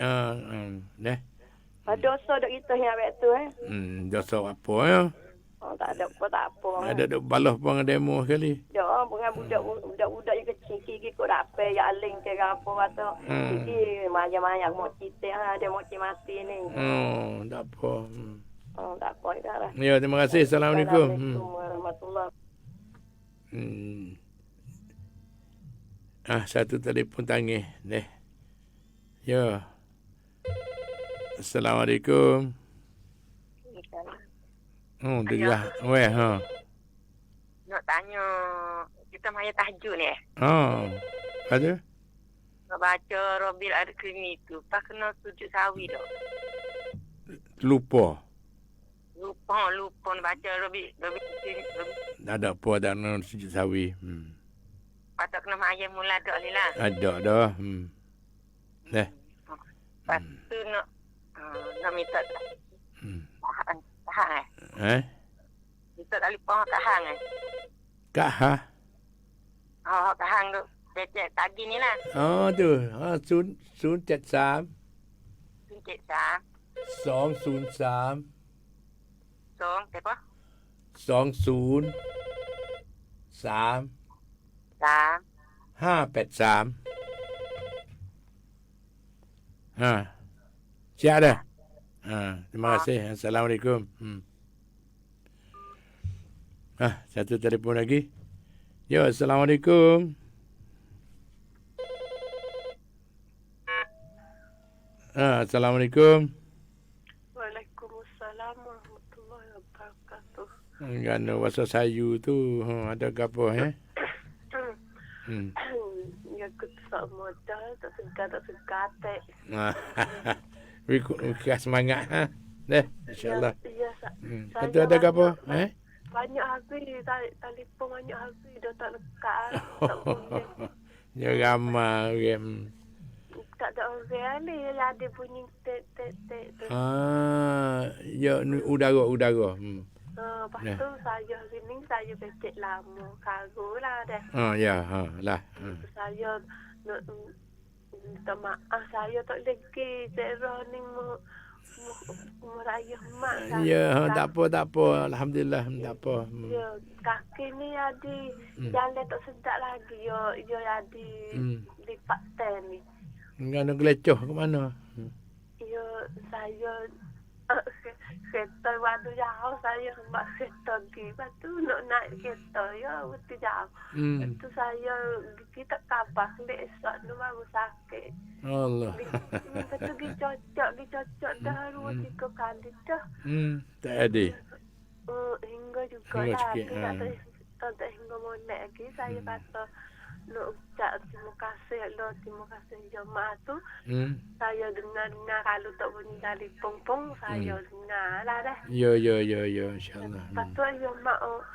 Dosa dok kita yang baik tu Dosa apa ya? Tak ada apa. Ada balah pun demo sekali. Ya, dengan budak-budak yang kecil gigi kau dapat ya aling ke apa atau gigi maya-maya mau cerita dia mau mati ni. Tak apa. Tak apa dah. Ya, terima kasih. Assalamualaikum. Assalamualaikum warahmatullahi. Satu telefon tangih. Ya. Assalamualaikum. Dia Nak tanya kita maya tahajud ni. Ada? Baca Robil Al-Krimi tu. Pas kena sujud sawi dah. Lupa. Lupa nak baca Robil Al-Krimi. Ada apa dah nak sujud sawi. Patut kena mayat mula dah ni lah. Ada dah. Lepas tu nak minta tahan minta telefon tahan Kak Ha? tahan tu. Cek pagi ni lah. Oh tu. 073 Cek sah. 203 Apa? 203 Sah. 583. Siap dah. Terima kasih. Assalamualaikum. Satu telefon lagi. Yo, Assalamualaikum. Assalamualaikum. Waalaikumsalam warahmatullahi wabarakatuh. Kan wasa sayu tu ada apa Ya aku tak modal, tak segar teh. Wika semangat Deh, insya-Allah. Ya, Kata ada apa? Banyak habis, telefon banyak habis dah tak lekat. Tak boleh. Ya ramai Tak ada orang ni yang ada bunyi tek tu. Ya udara. Lepas tu saya becek lama kargo lah dah. Ya, lah. Saya nak minta maaf, saya tak lagi zero ni merayah mak. Ya, tak apa. Alhamdulillah, tak apa. Ya, kaki ni ada jalan tak sedap lagi. Ya ada lipat ten ni. Kena gelecoh ke mana? Ya, saya kereta waktu jauh saya mak kereta pergi. Lepas tu nak naik kereta ya waktu jauh. Lepas tu saya kita kapas lek esok tu baru sakit. Allah. Lepas tu pergi cocok dah 2-3 kali dah. Tak ada. Hingga juga lah. Tak hingga molek lagi. Saya kata nak ucap terima kasih jemaah tu. Saya dengar kalau tak bunyi dari pong saya dengar lah dah. Ya, insya-Allah. Lepas tu jemaah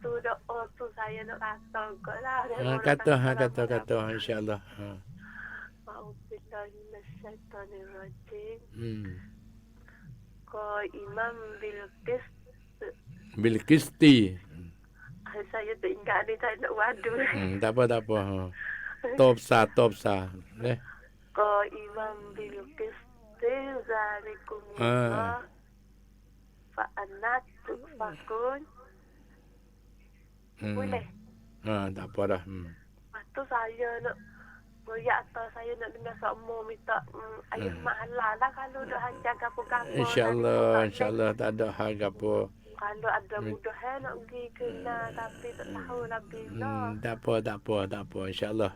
tu doa tu saya nak kata kot lah. Kata insya-Allah. A'udzubillahi minasyaitonirrajim. Ko Imam Bilqisti. Saya tak ingat dia tak nak wadu. Tak apa. Top sa. Ko Imam Bilqisti zalikumullah. Fa'anat fakun. Boleh? Tak apa dah. Lepas tu saya nak goyak atau saya nak dengar semua minta ayat mahalah lah kalau dah hajar gapo-gapo. InsyaAllah tak ada hal gapo. Kalau ada mudah nak pergi kena tapi tak tahu lah bila. Tak apa. InsyaAllah.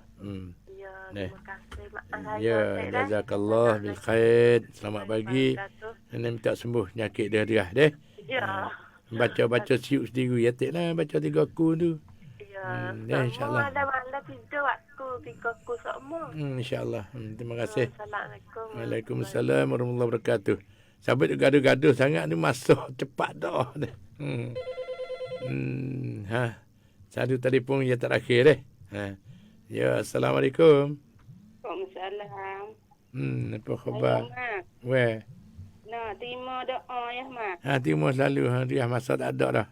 Ya, terima kasih. Ya, jazakallah bil khair. Selamat pagi. Ini minta sembuh penyakit dia deh. Ya. Baca siuk sendiri. Yatiklah baca 3 ku tu. Ya, insyaAllah. Malam tidur waktu 3 ku semua. InsyaAllah. Terima kasih. Assalamualaikum. Waalaikumsalam warahmatullahi wabarakatuh. Sahabat gaduh-gaduh sangat ni masuk cepat dah. Satu telefon yang terakhir deh. Ya, Assalamualaikum. Waalaikumsalam. Apa khabar? Weh. Nak terima doa ya, Mak. Terima selalu. Dia masa tak ada dah.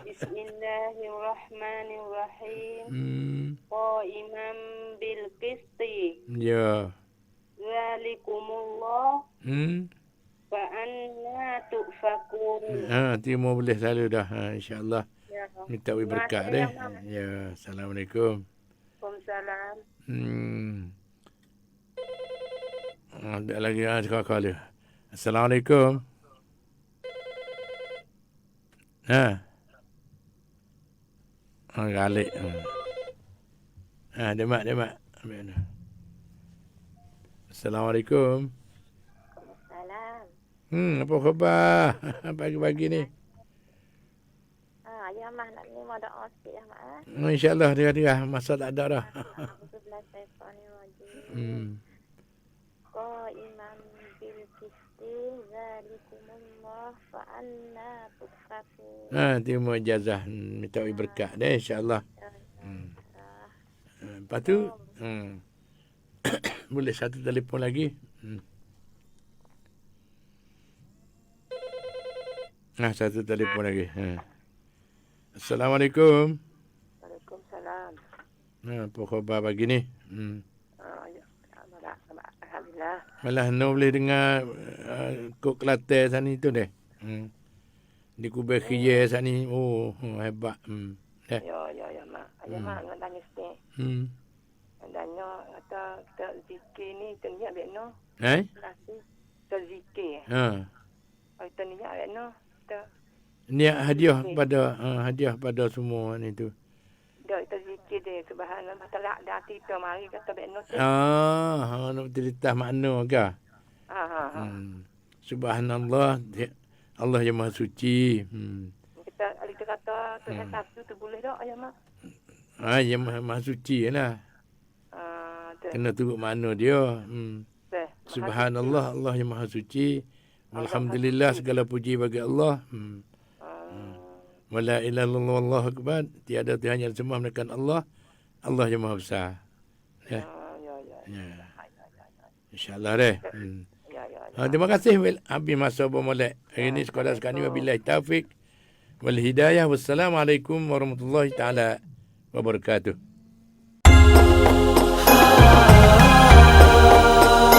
Bismillahirrahmanirrahim. Imam Bilqisti. Ya. Zalikumullah. Fa'anna tu'fakun. Terima boleh selalu dah. InsyaAllah. Ya. Minta berkah deh. Ya. Assalamualaikum. Waalaikumsalam. Ada lagi cakap dia. Assalamualaikum. Galik. Demak. Assalamualaikum. Salam. Apa khabar pagi-pagi ni? Ya mah nak ni mau doa sikit ya mak. InsyaAllah dia masa tak ada dah. Sebelah syaitanir rajim. Qaiman bil qisti zalikumullah fa anna tufakun. Terima ijazah. Minta berkat deh insyaAllah. Lepas tu, boleh satu telefon lagi. Satu telefon lagi. Assalamualaikum. Waalaikumsalam. Apa khabar pagi ni? Alhamdulillah. Malah no boleh dengar kok Kelantan sana tu deh. Di Kubah Khiyah sana. Oh, hebat. Ya, mak. Ayah mak nak tanya sikit. Tanya kata kita zikir ni kita niat baik no. Kita zikir. Kita niat baik no. Niat hadiah pada semua ni tu. Dah kita zikir dia subhanallah taala dah kita mari kata baik no. Nak cerita makna ke? Subhanallah, Allah yang Maha Suci. Kita kata Tuhan satu tu boleh tak ayah mak? Yang Maha Suci lah. Kena turut makna dia. Subhanallah, Allah yang Maha Suci. Alhamdulillah, segala puji bagi Allah. Wala ilaha illallah wallahu akbar. Tiada Tuhan yang semua melainkan Allah. Allah yang Maha Besar. Ya. InsyaAllah deh. Terima kasih habis masa bermolek. Hari ini sekadar sekali wabillahi taufik wal hidayah. Wassalamualaikum warahmatullahi taala wabarakatuh.